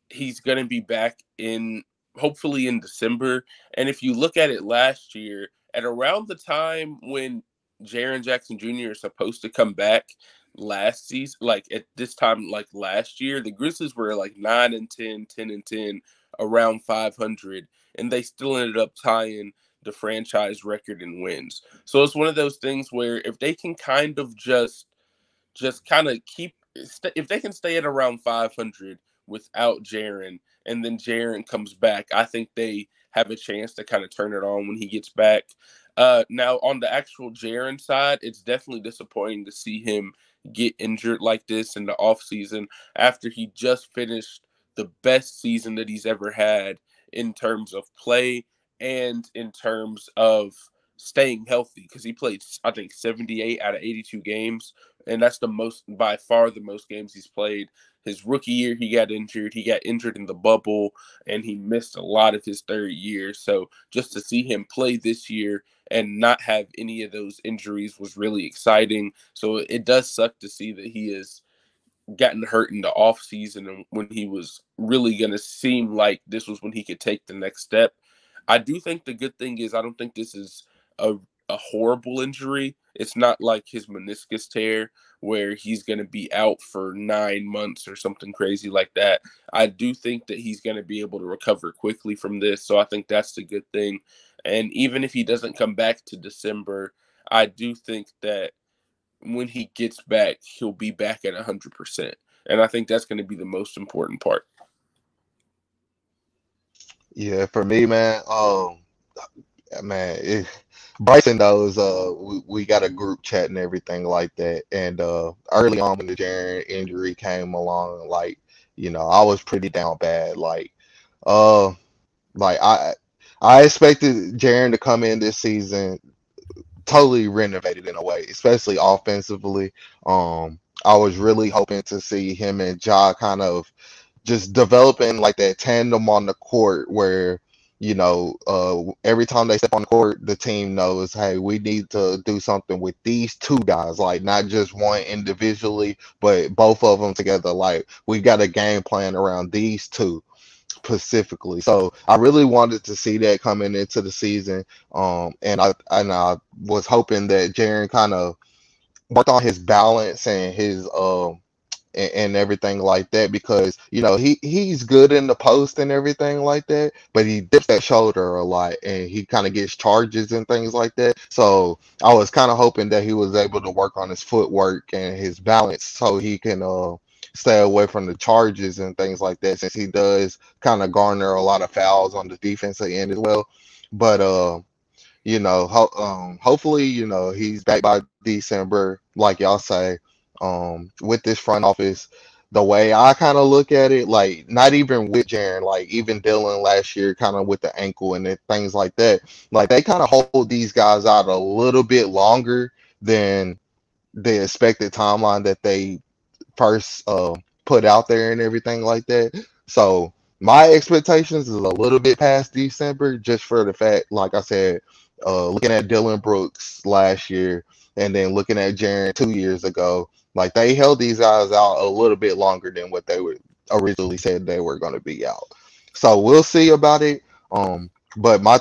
he's going to be back in hopefully in December. And if you look at it last year, at around the time when Jaren Jackson Jr. is supposed to come back last season, like at this time, like last year, the Grizzlies were like 9-10, 10-10, around 500, and they still ended up tying the franchise record in wins. So it's one of those things where if they can kind of just kind of if they can stay at around 500 without Jaren, and then Jaren comes back, I think they have a chance to kind of turn it on when he gets back. Now, on the actual Jaren side, it's definitely disappointing to see him get injured like this in the offseason after he just finished the best season that he's ever had in terms of play and in terms of staying healthy, because he played, I think, 78 out of 82 games, and that's by far the most games he's played. His rookie year, he got injured. He got injured in the bubble, and he missed a lot of his third year. So just to see him play this year and not have any of those injuries was really exciting. So it does suck to see that he has gotten hurt in the off season, and when he was really going to seem like this was when he could take the next step. I do think the good thing is I don't think this is a horrible injury. It's not like his meniscus tear where he's going to be out for 9 months or something crazy like that. I do think that he's going to be able to recover quickly from this. So I think that's the good thing. And even if he doesn't come back to December, I do think that when he gets back, he'll be back at 100%. And I think that's going to be the most important part. Yeah, for me, man, Bryson knows we got a group chat and everything like that. And early on when the Jaren injury came along, like, I was pretty down bad. Uh like I expected Jaren to come in this season totally renovated in a way, especially offensively. I was really hoping to see him and Ja kind of just developing like that tandem on the court where, every time they step on the court, the team knows, hey, we need to do something with these two guys, like not just one individually, but both of them together. Like we got a game plan around these two specifically. So I really wanted to see that coming into the season. And I was hoping that Jaren kind of worked on his balance and his and everything like that, because he's good in the post and everything like that, but he dips that shoulder a lot and he kind of gets charges and things like that. So I was kind of hoping that he was able to work on his footwork and his balance so he can stay away from the charges and things like that, since he does kind of garner a lot of fouls on the defensive end as well. But hopefully, he's back by December, like y'all say. With this front office, the way I kind of look at it, like not even with Jaren, like even Dylan last year, kind of with the ankle and things like that, like they kind of hold these guys out a little bit longer than the expected timeline that they first put out there and everything like that. So my expectations is a little bit past December, just for the fact, like I said, looking at Dylan Brooks last year and then looking at Jaren 2 years ago, Like they held these guys out a little bit longer than what they were originally said they were going to be out. So we'll see about it. But my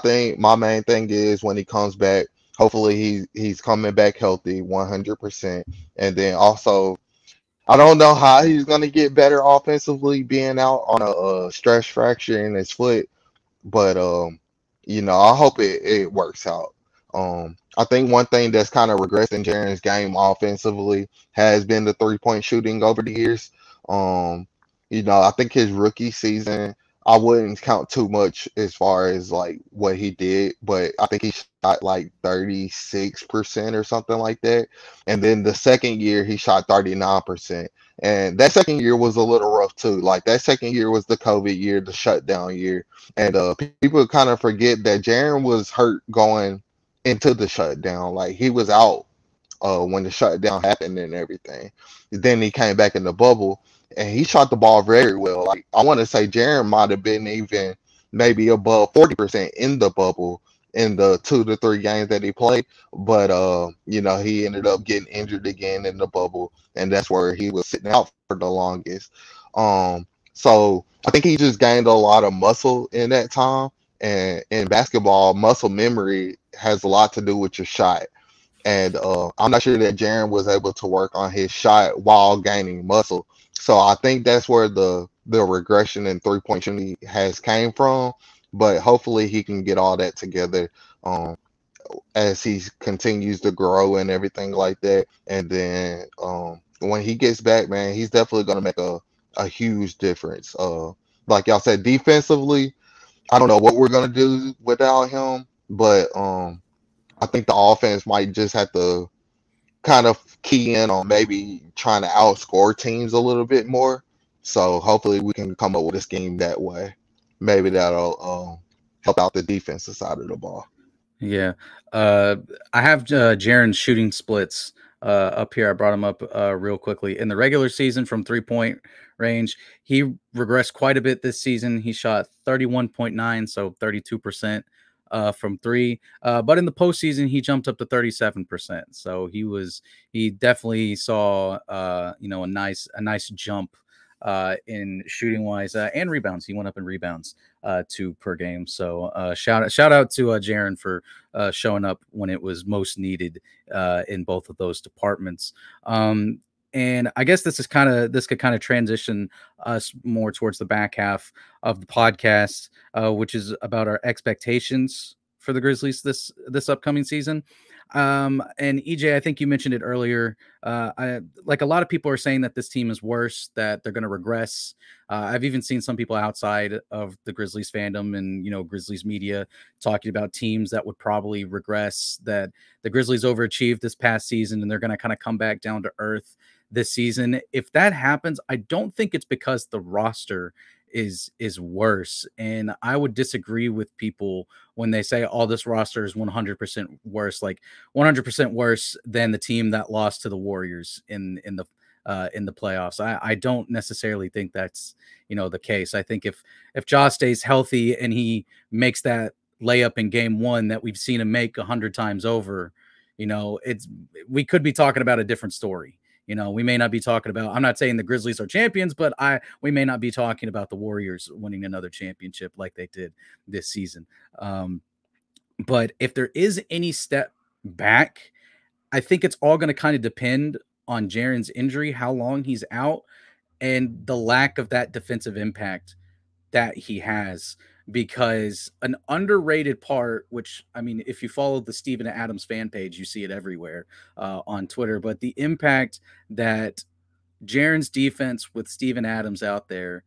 main thing is when he comes back, hopefully he's coming back healthy, 100%. And then also, I don't know how he's going to get better offensively being out on a stress fracture in his foot, but I hope it works out. I think one thing that's kind of regressed in Jaren's game offensively has been the 3-point shooting over the years. I think his rookie season, I wouldn't count too much as far as like what he did, but I think he shot like 36% or something like that. And then the second year he shot 39%. And that second year was a little rough too. Like that second year was the COVID year, the shutdown year. And people kind of forget that Jaren was hurt going into the shutdown. Like he was out when the shutdown happened and everything. Then he came back in the bubble and he shot the ball very well. Like I want to say Jaren might have been even maybe above 40% in the bubble in the 2 to 3 games that he played. But he ended up getting injured again in the bubble, and that's where he was sitting out for the longest. So I think he just gained a lot of muscle in that time. And in basketball, muscle memory has a lot to do with your shot. And I'm not sure that Jaren was able to work on his shot while gaining muscle. So I think that's where the regression in 3-point shooting has came from. But hopefully he can get all that together as he continues to grow and everything like that. And then when he gets back, man, he's definitely going to make a huge difference. Like y'all said, defensively, I don't know what we're going to do without him, but I think the offense might just have to kind of key in on maybe trying to outscore teams a little bit more. So hopefully we can come up with a scheme that way. Maybe that'll help out the defensive side of the ball. Yeah. I have Jaren's shooting splits up here. I brought him up real quickly. In the regular season from 3-point range, he regressed quite a bit this season. He shot 31.9, so 32%. From 3, but in the postseason he jumped up to 37%. So he definitely saw a nice jump in shooting wise and rebounds. He went up in rebounds 2 per game. So shout out to Jaren for showing up when it was most needed in both of those departments. And I guess this could kind of transition us more towards the back half of the podcast, which is about our expectations for the Grizzlies this upcoming season. And EJ, I think you mentioned it earlier. Like a lot of people are saying that this team is worse, that they're going to regress. I've even seen some people outside of the Grizzlies fandom and Grizzlies media talking about teams that would probably regress, that the Grizzlies overachieved this past season and they're going to kind of come back down to earth this season. If that happens, I don't think it's because the roster is worse. And I would disagree with people when they say, oh, this roster is 100% worse, like 100% worse than the team that lost to the Warriors in the playoffs. I don't necessarily think that's the case. I think if Ja stays healthy and he makes that layup in game 1 that we've seen him make 100 times over, we could be talking about a different story. We may not be talking about, I'm not saying the Grizzlies are champions, but we may not be talking about the Warriors winning another championship like they did this season. But if there is any step back, I think it's all going to kind of depend on Jaren's injury, how long he's out, and the lack of that defensive impact that he has. Because an underrated part, which, I mean, if you follow the Steven Adams fan page, you see it everywhere on Twitter, but the impact that Jaren's defense with Steven Adams out there,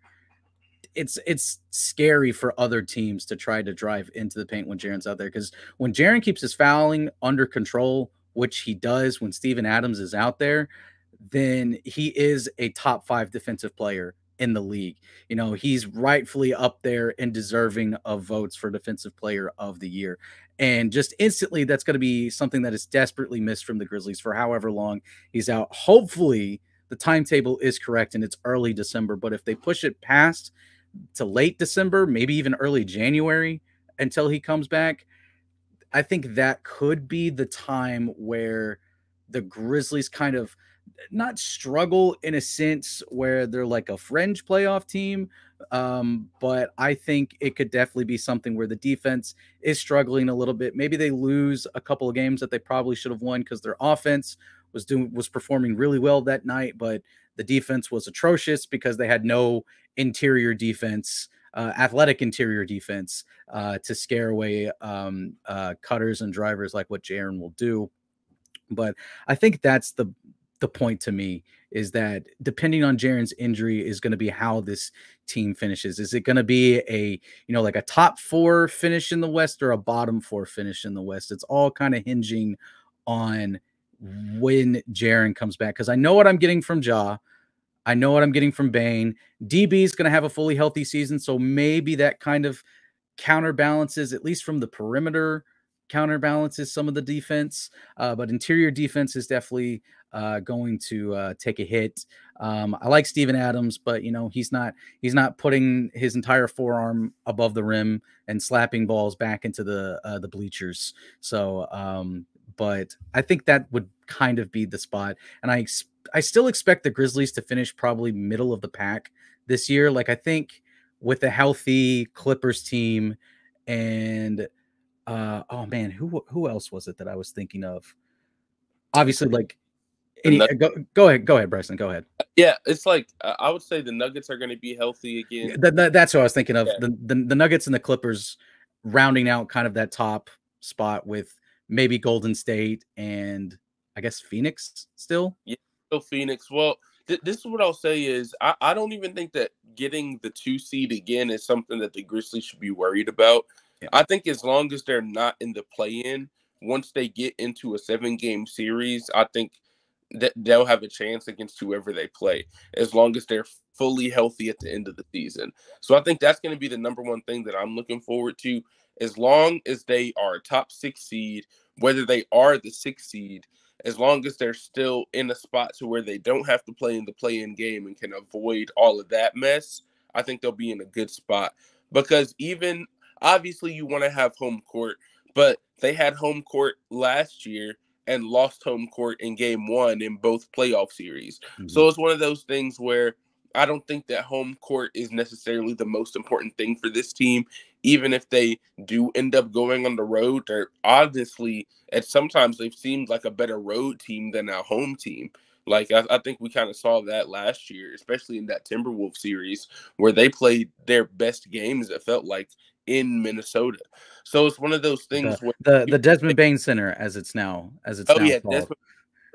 it's scary for other teams to try to drive into the paint when Jaren's out there. Because when Jaren keeps his fouling under control, which he does when Steven Adams is out there, then he is a top 5 defensive player in the league. He's rightfully up there and deserving of votes for defensive player of the year. And just instantly, that's going to be something that is desperately missed from the Grizzlies for however long he's out. Hopefully the timetable is correct and it's early December, but if they push it past to late December, maybe even early January until he comes back, I think that could be the time where the Grizzlies kind of not struggle in a sense where they're like a fringe playoff team. But I think it could definitely be something where the defense is struggling a little bit. Maybe they lose a couple of games that they probably should have won because their offense was performing really well that night, but the defense was atrocious because they had no interior defense, athletic interior defense, to scare away cutters and drivers like what Jaren will do. But I think that's the point to me, is that depending on Jaren's injury is going to be how this team finishes. Is it going to be a, like a top 4 finish in the West or a bottom 4 finish in the West? It's all kind of hinging on when Jaren comes back, because I know what I'm getting from Ja. I know what I'm getting from Bane. DB is going to have a fully healthy season, so maybe that kind of counterbalances, at least from the perimeter, counterbalances some of the defense. But interior defense is definitely going to take a hit. I like Steven Adams, but he's not putting his entire forearm above the rim and slapping balls back into the bleachers. So, but I think that would kind of be the spot. And I still expect the Grizzlies to finish probably middle of the pack this year. Like, I think with a healthy Clippers team and oh man, who else was it that I was thinking of? Obviously, like go ahead, Bryson. Go ahead. Yeah, it's like I would say the Nuggets are going to be healthy again. That's what I was thinking of. Yeah. The Nuggets and the Clippers rounding out kind of that top spot with maybe Golden State and I guess Phoenix still. Yeah, still Phoenix. Well, this is what I'll say is I don't even think that getting the 2 seed again is something that the Grizzlies should be worried about. Yeah. I think as long as they're not in the play-in, once they get into a 7-game series, I think that they'll have a chance against whoever they play, as long as they're fully healthy at the end of the season. So I think that's going to be the number one thing that I'm looking forward to. As long as they are a top 6 seed, whether they are the 6th seed, as long as they're still in a spot to where they don't have to play in the play-in game and can avoid all of that mess, I think they'll be in a good spot. Because even, obviously, you want to have home court, but they had home court last year and lost home court in game 1 in both playoff series. Mm-hmm. So it's one of those things where I don't think that home court is necessarily the most important thing for this team. Even if they do end up going on the road, they're honestly, sometimes they've seemed like a better road team than our home team. Like, I think we kind of saw that last year, especially in that Timberwolves series where they played their best games, it felt like, in Minnesota. So it's one of those things where the Desmond Bain Center, as it's now yeah, called. Desmond,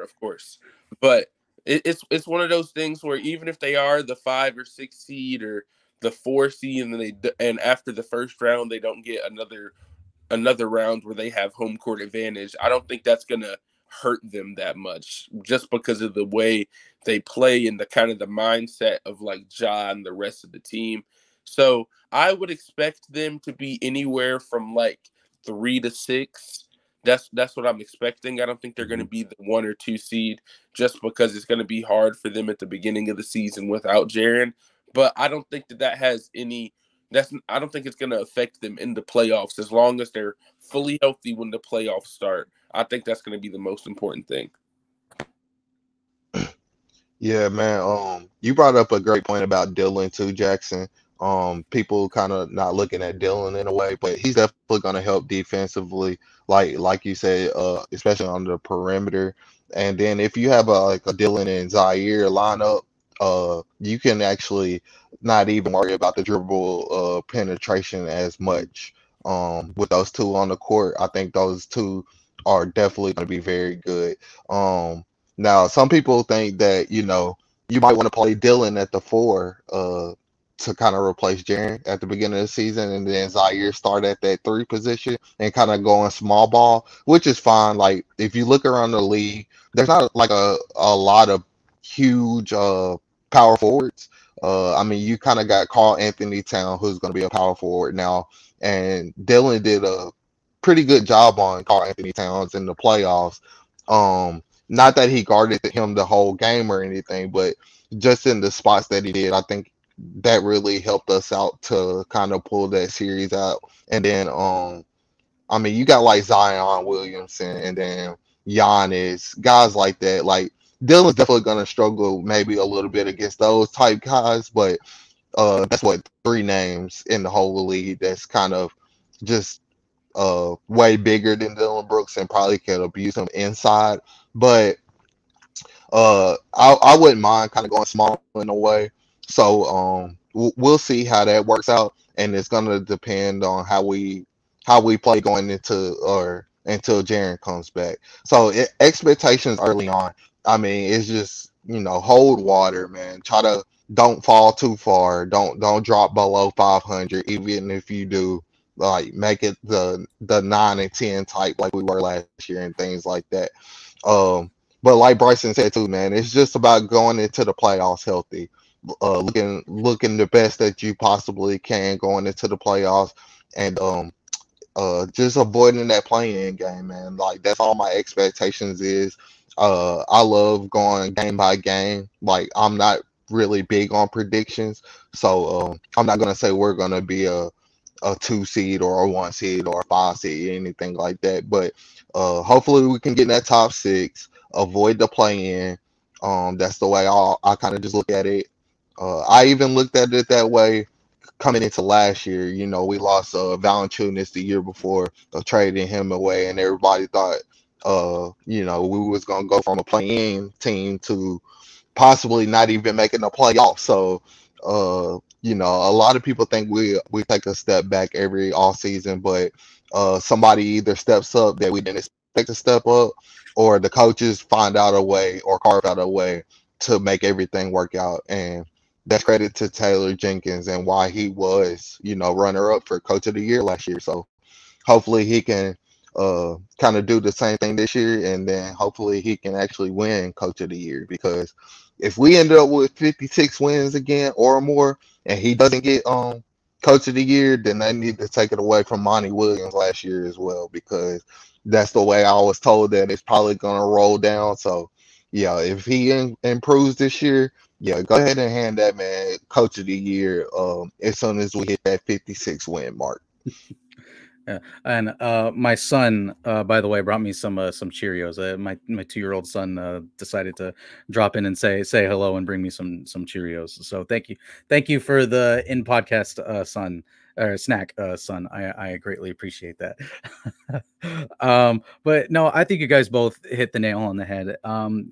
of course. But it's one of those things where even if they are the 5 or 6 seed or the 4 seed, and after the first round they don't get another round where they have home court advantage, I don't think that's gonna hurt them that much, just because of the way they play and the kind of the mindset of like Ja and the rest of the team. So I would expect them to be anywhere from like 3 to 6. That's what I'm expecting. I don't think they're going to be the 1 or 2 seed, just because it's going to be hard for them at the beginning of the season without Jaren. But I don't think that has any. I don't think it's going to affect them in the playoffs, as long as they're fully healthy when the playoffs start. I think that's going to be the most important thing. Yeah, man. You brought up a great point about Dillon too, Jackson. People kind of not looking at Dillon in a way, but he's definitely going to help defensively, like you said, especially on the perimeter. And then if you have a Dillon and Zaire lineup, you can actually not even worry about the dribble penetration as much. With those two on the court, I think those two are definitely going to be very good. Now, some people think that, you might want to play Dillon at the 4 to kind of replace Jaren at the beginning of the season, and then Zaire start at that 3 position and kind of go in small ball, which is fine. Like, if you look around the league, there's not like a lot of huge power forwards. I mean, you kind of got Karl Anthony Towns, who's going to be a power forward now, and Dillon did a pretty good job on Karl Anthony Towns in the playoffs. Not that he guarded him the whole game or anything, but just in the spots that he did, I think that really helped us out to kind of pull that series out. And then, I mean, you got like Zion Williamson and then Giannis, guys like that. Like, Dylan's definitely going to struggle maybe a little bit against those type guys, but that's what 3 names in the whole league that's kind of just way bigger than Dylan Brooks and probably could abuse him inside. But I wouldn't mind kind of going small in a way. So we'll see how that works out, and it's gonna depend on how we play going into or until Jaren comes back. So expectations early on. I mean, it's just hold water, man. Try to don't fall too far. Don't drop below 500, even if you do. Like make it the 9 and 10 type like we were last year and things like that. But like Bryson said too, man, it's just about going into the playoffs healthy, looking the best that you possibly can going into the playoffs, and just avoiding that play-in game, man. Like that's all my expectations is. I love going game by game. Like I'm not really big on predictions, so I'm not gonna say we're gonna be a 2 seed or a 1 seed or a 5 seed, anything like that. But hopefully we can get in that top 6, avoid the play-in. That's the way I kind of just look at it. I even looked at it that way coming into last year. We lost Valanciunas the year before, trading him away, and everybody thought, we was gonna go from a play-in team to possibly not even making the playoffs. So, a lot of people think we take a step back every off season, but somebody either steps up that we didn't expect to step up, or the coaches find out a way or carve out a way to make everything work out. And that's credit to Taylor Jenkins and why he was, runner up for Coach of the Year last year. So hopefully he can kind of do the same thing this year, and then hopefully he can actually win Coach of the Year, because if we end up with 56 wins again or more and he doesn't get Coach of the Year, then they need to take it away from Monty Williams last year as well, because that's the way I was told that it's probably going to roll down. So yeah, if he improves this year, yeah, go ahead and hand that man Coach of the Year as soon as we hit that 56 win mark. Yeah. And my son, by the way, brought me some Cheerios. My 2-year-old son decided to drop in and say hello and bring me some Cheerios. So thank you for the in podcast son or snack son. I greatly appreciate that. But no, I think you guys both hit the nail on the head.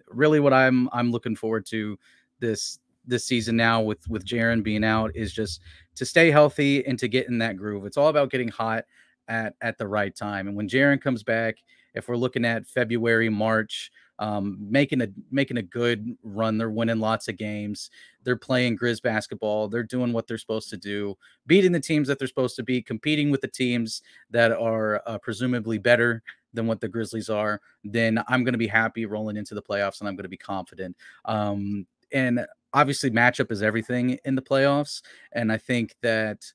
Really, what I'm looking forward to this season now with Jaren being out is just to stay healthy and to get in that groove. It's all about getting hot at the right time. And when Jaren comes back, if we're looking at February, March, making a good run, they're winning lots of games. They're playing Grizz basketball. They're doing what they're supposed to do, beating the teams that they're supposed to be, competing with the teams that are presumably better than what the Grizzlies are. Then I'm going to be happy rolling into the playoffs, and I'm going to be confident. And obviously, matchup is everything in the playoffs. And I think that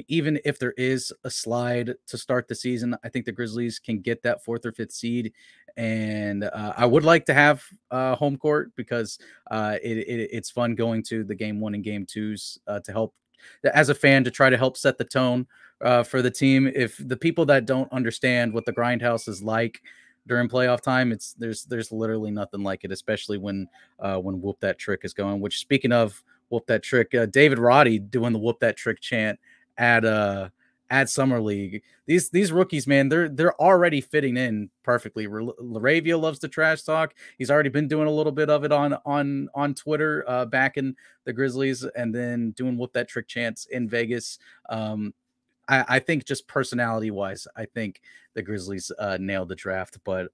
even if there is a slide to start the season, I think the Grizzlies can get that 4th or 5th seed. And I would like to have home court, because it's fun going to the game 1 and game 2s to help, as a fan, to try to help set the tone for the team. If the people that don't understand what the Grindhouse is like during playoff time, there's literally nothing like it, especially when Whoop That Trick is going. Which, speaking of Whoop That Trick, David Roddy doing the Whoop That Trick chant at Summer League. These rookies, man, they're already fitting in perfectly. Laravia loves to trash talk. He's already been doing a little bit of it on Twitter, back in the Grizzlies, and then doing Whoop That Trick chants in Vegas. I think just personality wise, I think the Grizzlies nailed the draft. But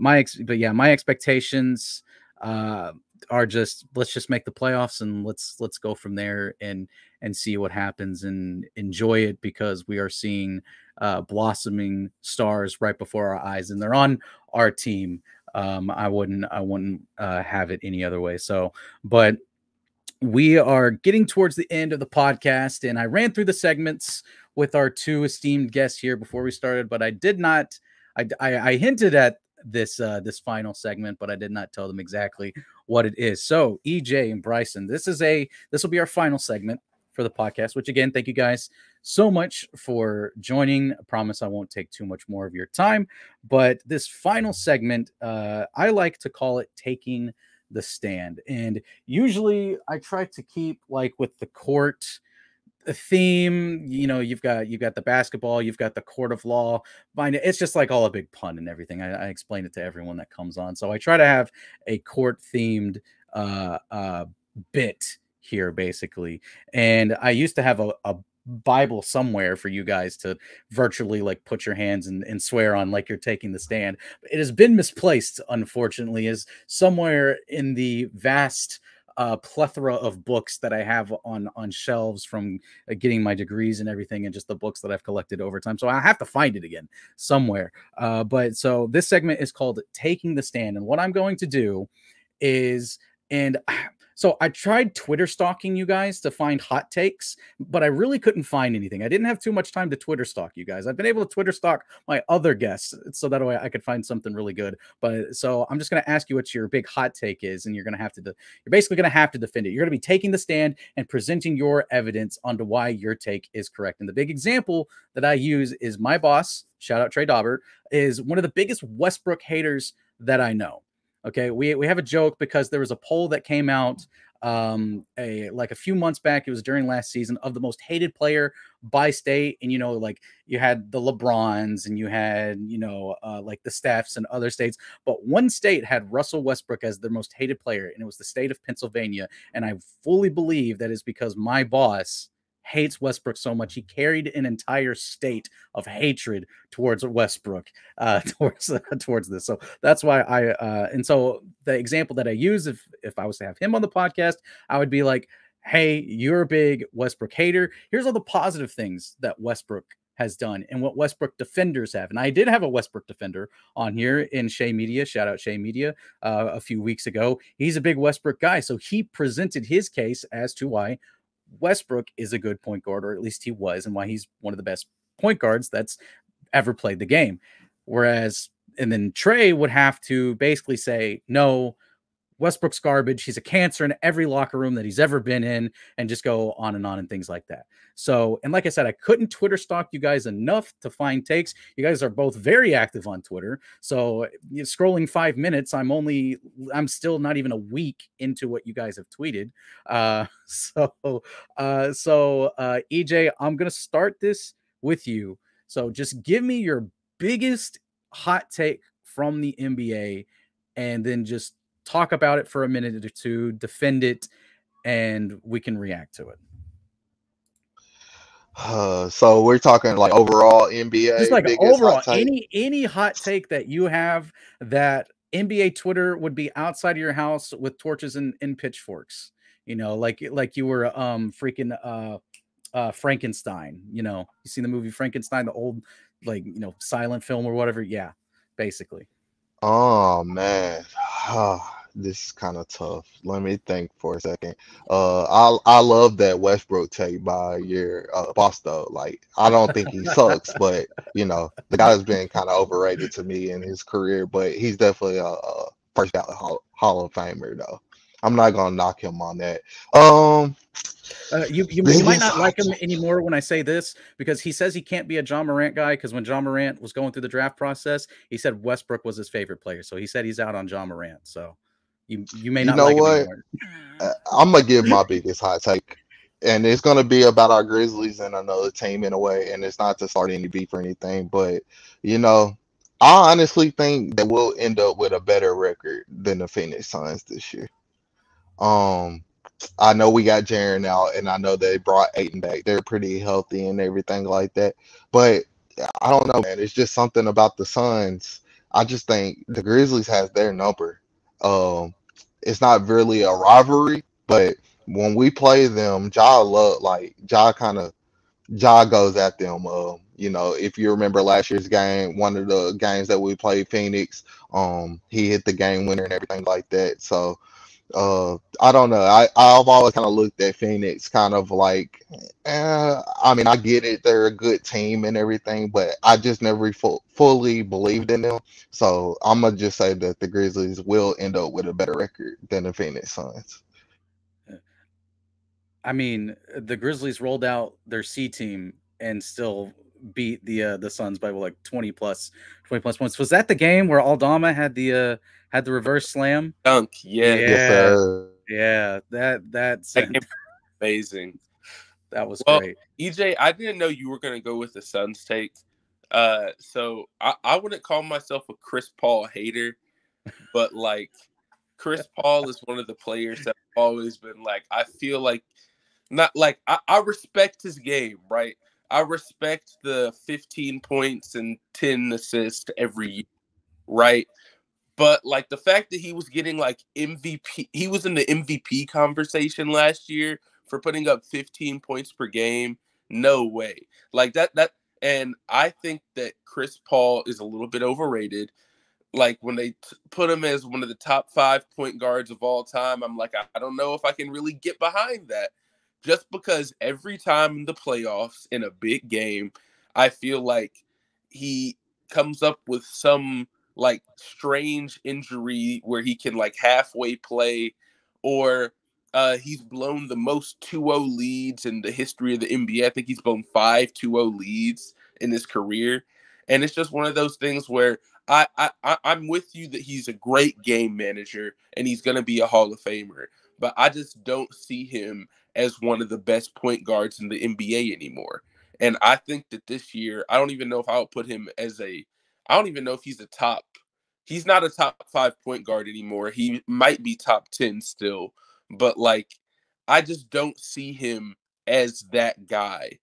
my expectations are just, let's just make the playoffs, and let's go from there and see what happens and enjoy it, because we are seeing blossoming stars right before our eyes, and they're on our team. I wouldn't have it any other way. So, but we are getting towards the end of the podcast, and I ran through the segments with our 2 esteemed guests here before we started, but I did not. I hinted at this final segment, but I did not tell them exactly what it is. So, EJ and Bryson, this will be our final segment. for the podcast, which again, thank you guys so much for joining. I promise I won't take too much more of your time, but this final segment, I like to call it Taking the Stand. And usually I try to keep like with the court theme. You know, you've got the basketball, you've got the court of law. It's just like all a big pun and everything. I explain it to everyone that comes on. So I try to have a court themed bit here basically. And I used to have a Bible somewhere for you guys to virtually like put your hands and swear on like you're taking the stand. It has been misplaced, unfortunately, is somewhere in the vast plethora of books that I have on shelves from getting my degrees and everything, and just the books that I've collected over time. So I have to find it again somewhere. But so this segment is called Taking the Stand. And what I'm going to do is, and so I tried Twitter stalking you guys to find hot takes, but I really couldn't find anything. I didn't have too much time to Twitter stalk you guys. I've been able to Twitter stalk my other guests so that way I could find something really good. But so I'm just going to ask you what your big hot take is, and you're going to have to, you're basically going to have to defend it. You're going to be taking the stand and presenting your evidence onto why your take is correct. And the big example that I use is my boss, shout out Trey Daubert, is one of the biggest Westbrook haters that I know. Okay, we have a joke because there was a poll that came out like a few months back. It was during last season of the most hated player by state. And, you know, like you had the LeBrons and you had, you know, like the Stephs and other states. But one state had Russell Westbrook as their most hated player, and it was the state of Pennsylvania. And I fully believe that is because my boss hates Westbrook so much. He carried an entire state of hatred towards Westbrook, towards this. So that's why and so the example that I use, if I was to have him on the podcast, I would be like, hey, you're a big Westbrook hater. Here's all the positive things that Westbrook has done and what Westbrook defenders have. And I did have a Westbrook defender on here in Shea Media, shout out Shea Media, a few weeks ago. He's a big Westbrook guy. So he presented his case as to why Westbrook is a good point guard, or at least he was, and why he's one of the best point guards that's ever played the game. Whereas, and then Trey would have to basically say, no, Westbrook's garbage. He's a cancer in every locker room that he's ever been in, and just go on and things like that. So, and like I said, I couldn't Twitter stalk you guys enough to find takes. You guys are both very active on Twitter. So scrolling 5 minutes, I'm still not even a week into what you guys have tweeted. EJ, I'm going to start this with you. So just give me your biggest hot take from the NBA, and then just talk about it for a minute or two, defend it, and we can react to it. So we're talking like overall NBA, just like biggest overall hot take? any hot take that you have that NBA Twitter would be outside of your house with torches and pitchforks, you know, like you were freaking Frankenstein. You know, you seen the movie Frankenstein, the old, like, you know, silent film or whatever. Yeah, basically. Oh man, this is kind of tough. Let me think for a second. I love that Westbrook take by your boss though. Like, I don't think he sucks, but you know, the guy's been kind of overrated to me in his career. But he's definitely a first ballot Hall of Famer though. I'm not gonna knock him on that. You might not like him anymore when I say this, because he says he can't be a John Morant guy, because when John Morant was going through the draft process, he said Westbrook was his favorite player. So he said he's out on John Morant. So you may not like him anymore. I'm gonna give my biggest hot take, and it's gonna be about our Grizzlies and another team in a way, and it's not to start any beef or anything, but you know, I honestly think that we'll end up with a better record than the Phoenix Suns this year. I know we got Jaren out, and I know they brought Ayton back. They're pretty healthy and everything like that. But I don't know, man. It's just something about the Suns. I just think the Grizzlies has their number. It's not really a rivalry, but when we play them, Ja goes at them. You know, if you remember last year's game, one of the games that we played Phoenix, he hit the game winner and everything like that. So I don't know. I've always kind of looked at Phoenix kind of like, I mean, I get it. They're a good team and everything, but I just never fully believed in them. So I'm going to just say that the Grizzlies will end up with a better record than the Phoenix Suns. I mean, the Grizzlies rolled out their C team and still beat the Suns by like 20 plus points. Was that the game where Aldama had the reverse slam? Dunk, yes. Yes, Yeah, sir. yeah, that's That game was amazing. that was Well, great. EJ, I didn't know you were going to go with the Suns take. So I wouldn't call myself a Chris Paul hater, but like Chris Paul is one of the players that I've always been like, I feel like not like I respect his game, right? I respect the 15 points and 10 assists every year, right? But like the fact that he was getting like MVP, he was in the MVP conversation last year for putting up 15 points per game. No way. Like and I think that Chris Paul is a little bit overrated. Like when they put him as one of the top 5 point guards of all time, I'm like, I don't know if I can really get behind that. Just because every time in the playoffs in a big game, I feel like he comes up with some like strange injury where he can like halfway play, or he's blown the most 2-0 leads in the history of the NBA. I think he's blown 5 2-0 leads in his career. And it's just one of those things where I'm with you that he's a great game manager and he's going to be a Hall of Famer, but I just don't see him as one of the best point guards in the NBA anymore. And I think that this year, I don't even know if I would put him as I don't even know if he's not a top 5 point guard anymore. He might be top 10 still, but like, I just don't see him as that guy.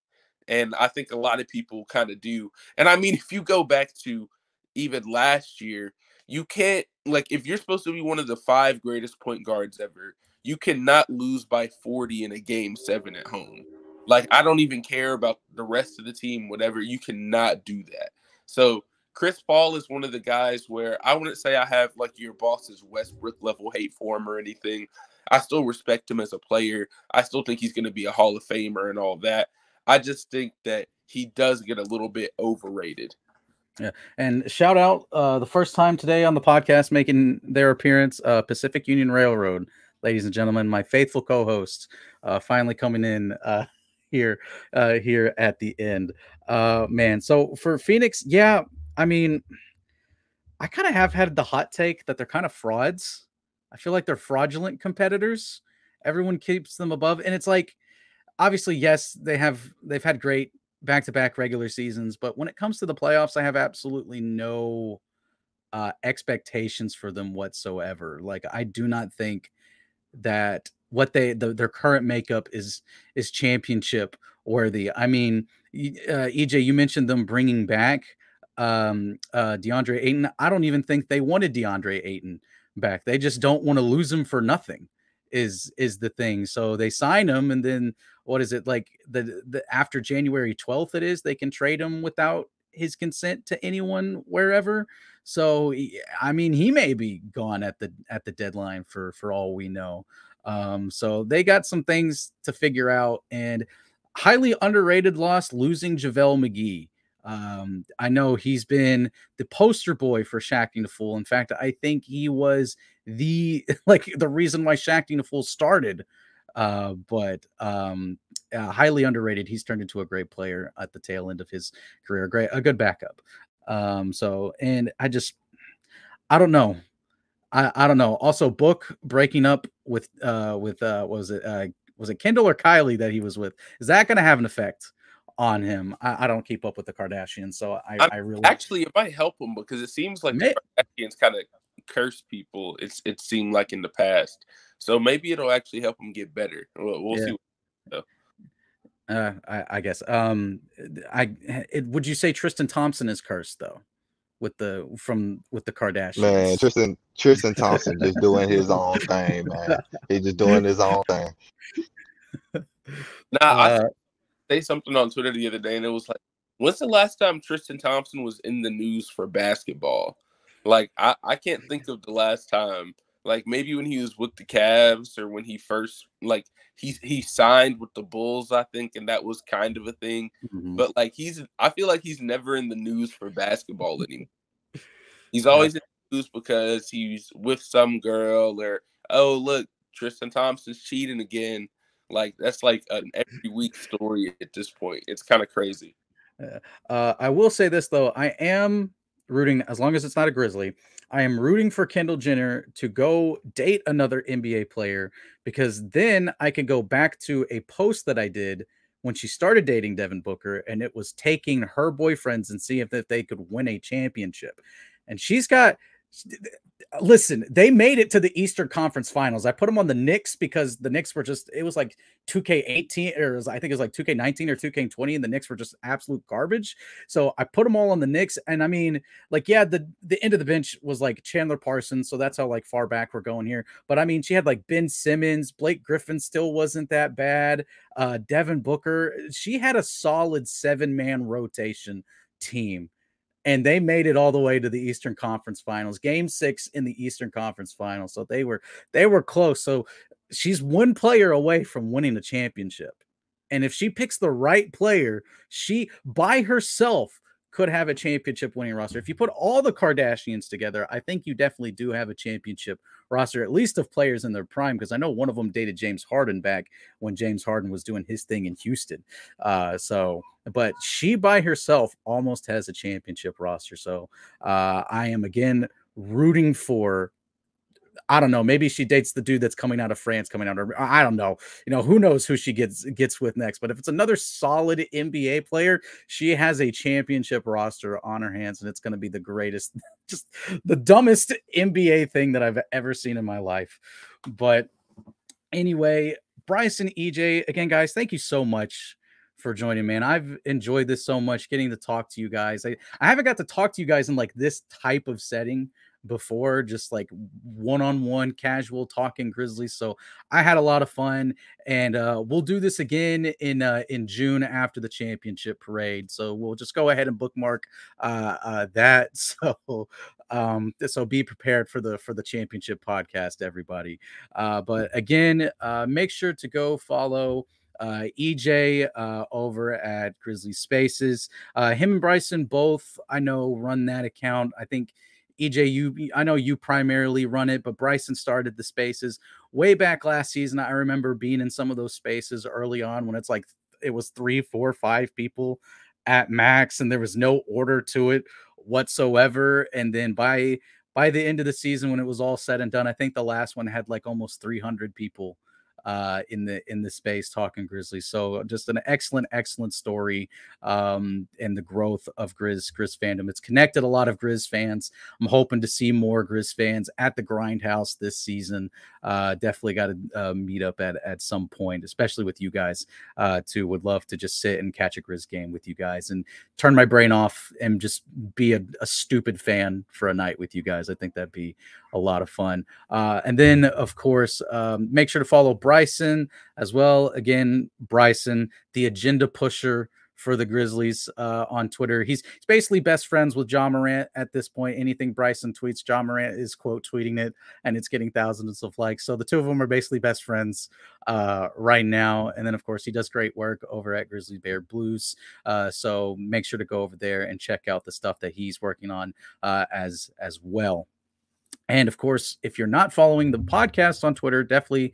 And I think a lot of people kind of do. And I mean, if you go back to even last year, you can't, like, if you're supposed to be one of the 5 greatest point guards ever, you cannot lose by 40 in a game 7 at home. Like, I don't even care about the rest of the team, whatever. You cannot do that. So Chris Paul is one of the guys where I wouldn't say I have like your boss's Westbrook level hate for him or anything. I still respect him as a player. I still think he's going to be a Hall of Famer and all that. I just think that he does get a little bit overrated. Yeah, and shout out the first time today on the podcast making their appearance, Pacific Union Railroad, ladies and gentlemen, my faithful co-hosts, finally coming in here at the end. Man, so for Phoenix, yeah, I mean, I kind of have had the hot take that they're kind of frauds. I feel like they're fraudulent competitors. Everyone keeps them above, and it's like, obviously, yes, they've had great back-to-back regular seasons, but when it comes to the playoffs, I have absolutely no expectations for them whatsoever. Like, I do not think that what their current makeup is championship worthy. I mean, EJ, you mentioned them bringing back DeAndre Ayton. I don't even think they wanted DeAndre Ayton back. They just don't want to lose him for nothing. Is the thing. So they sign him, and then what is it, like the after January 12th it is, they can trade him without his consent to anyone wherever. So I mean, he may be gone at the deadline for all we know. So they got some things to figure out, and highly underrated loss losing JaVale McGee. I know he's been the poster boy for Shaqting the Fool. In fact, I think he was the reason why Shaqting the Fool started. But highly underrated. He's turned into a great player at the tail end of his career. A good backup. So, and I don't know. I don't know. Also, Book breaking up with was it Kendall or Kylie that he was with? Is that going to have an effect on him? I don't keep up with the Kardashians, so I really actually, it might help him because it seems like the Kardashians kind of curse people. It seemed like in the past, so maybe it'll actually help him get better. We'll see. I guess. Would you say Tristan Thompson is cursed though, with the Kardashians? Man, Tristan Thompson just doing his own thing, man. He's just doing his own thing. I say something on Twitter the other day, and it was like, when's the last time Tristan Thompson was in the news for basketball? Like, I can't think of the last time. Like, maybe when he was with the Cavs, or when he first, like, he signed with the Bulls, I think, and that was kind of a thing. Mm-hmm. But like, I feel like he's never in the news for basketball anymore. He's always in the news because he's with some girl, or, oh, look, Tristan Thompson's cheating again. Like that's like an every week story at this point. It's kind of crazy. I will say this though, I am rooting, as long as it's not a Grizzly, I am rooting for Kendall Jenner to go date another NBA player, because then I can go back to a post that I did when she started dating Devin Booker, and it was taking her boyfriends and see if they could win a championship. And she's got, listen, they made it to the Eastern Conference Finals. I put them on the Knicks because the Knicks were just, it was like 2K18, or I think it was like 2K19 or 2K20, and the Knicks were just absolute garbage. So I put them all on the Knicks. And I mean, like, yeah, the end of the bench was like Chandler Parsons, so that's how like far back we're going here. But I mean, she had like Ben Simmons, Blake Griffin still wasn't that bad, Devin Booker. She had a solid 7-man rotation team, and they made it all the way to the Eastern Conference Finals, Game 6 in the Eastern Conference Finals. So they were close. So she's one player away from winning the championship. And if she picks the right player, she by herself could have a championship winning roster. If you put all the Kardashians together, I think you definitely do have a championship roster, at least of players in their prime, because I know one of them dated James Harden back when James Harden was doing his thing in Houston. But she by herself almost has a championship roster. So I am again rooting for, I don't know, maybe she dates the dude that's coming out of France, I don't know. You know, who knows who she gets with next. But if it's another solid NBA player, she has a championship roster on her hands, and it's going to be the greatest, just the dumbest NBA thing that I've ever seen in my life. But anyway, Bryson, EJ, again, guys, thank you so much for joining, man. I've enjoyed this so much, getting to talk to you guys. I haven't got to talk to you guys in like this type of setting before, just like one-on-one casual talking Grizzlies. So I had a lot of fun, and we'll do this again in June after the championship parade. So we'll just go ahead and bookmark that. So be prepared for the championship podcast, everybody. But again, make sure to go follow EJ over at Grizzly Spaces. Him and Bryson both, I know, run that account. I think EJ, I know you primarily run it, but Bryson started the spaces way back last season. I remember being in some of those spaces early on when it's like it was 3, 4, 5 people at max, and there was no order to it whatsoever. And then by the end of the season, when it was all said and done, I think the last one had like almost 300 people in the space talking Grizzlies. So just an excellent story, and the growth of Grizz fandom. It's connected a lot of Grizz fans. I'm hoping to see more Grizz fans at the Grindhouse this season. Definitely got to meet up at some point, especially with you guys too. Would love to just sit and catch a Grizz game with you guys and turn my brain off and just be a stupid fan for a night with you guys. I think that'd be a lot of fun. And then of course, make sure to follow Bryson as well. Again, Bryson, the agenda pusher for the Grizzlies on Twitter. He's basically best friends with Ja Morant at this point. Anything Bryson tweets, Ja Morant is quote tweeting it, and it's getting thousands of likes. So the two of them are basically best friends right now. And then of course he does great work over at Grizzly Bear Blues. So make sure to go over there and check out the stuff that he's working on as well. And of course, if you're not following the podcast on Twitter, definitely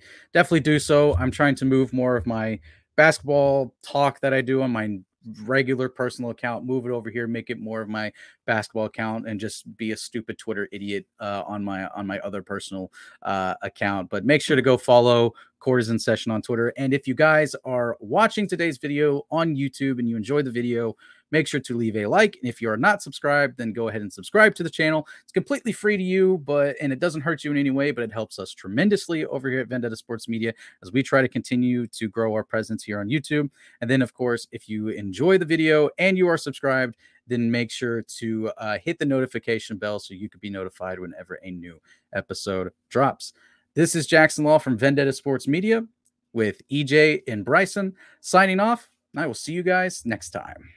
do so. I'm trying to move more of my basketball talk that I do on my regular personal account, move it over here, make it more of my basketball account, and just be a stupid Twitter idiot on my other personal account. But make sure to go follow Court is in Session on Twitter. And if you guys are watching today's video on YouTube and you enjoy the video, make sure to leave a like. And if you are not subscribed, then go ahead and subscribe to the channel. It's completely free to you, and it doesn't hurt you in any way, but it helps us tremendously over here at Vendetta Sports Media as we try to continue to grow our presence here on YouTube. And then, of course, if you enjoy the video and you are subscribed, then make sure to hit the notification bell so you could be notified whenever a new episode drops. This is Jackson Law from Vendetta Sports Media with EJ and Bryson signing off. I will see you guys next time.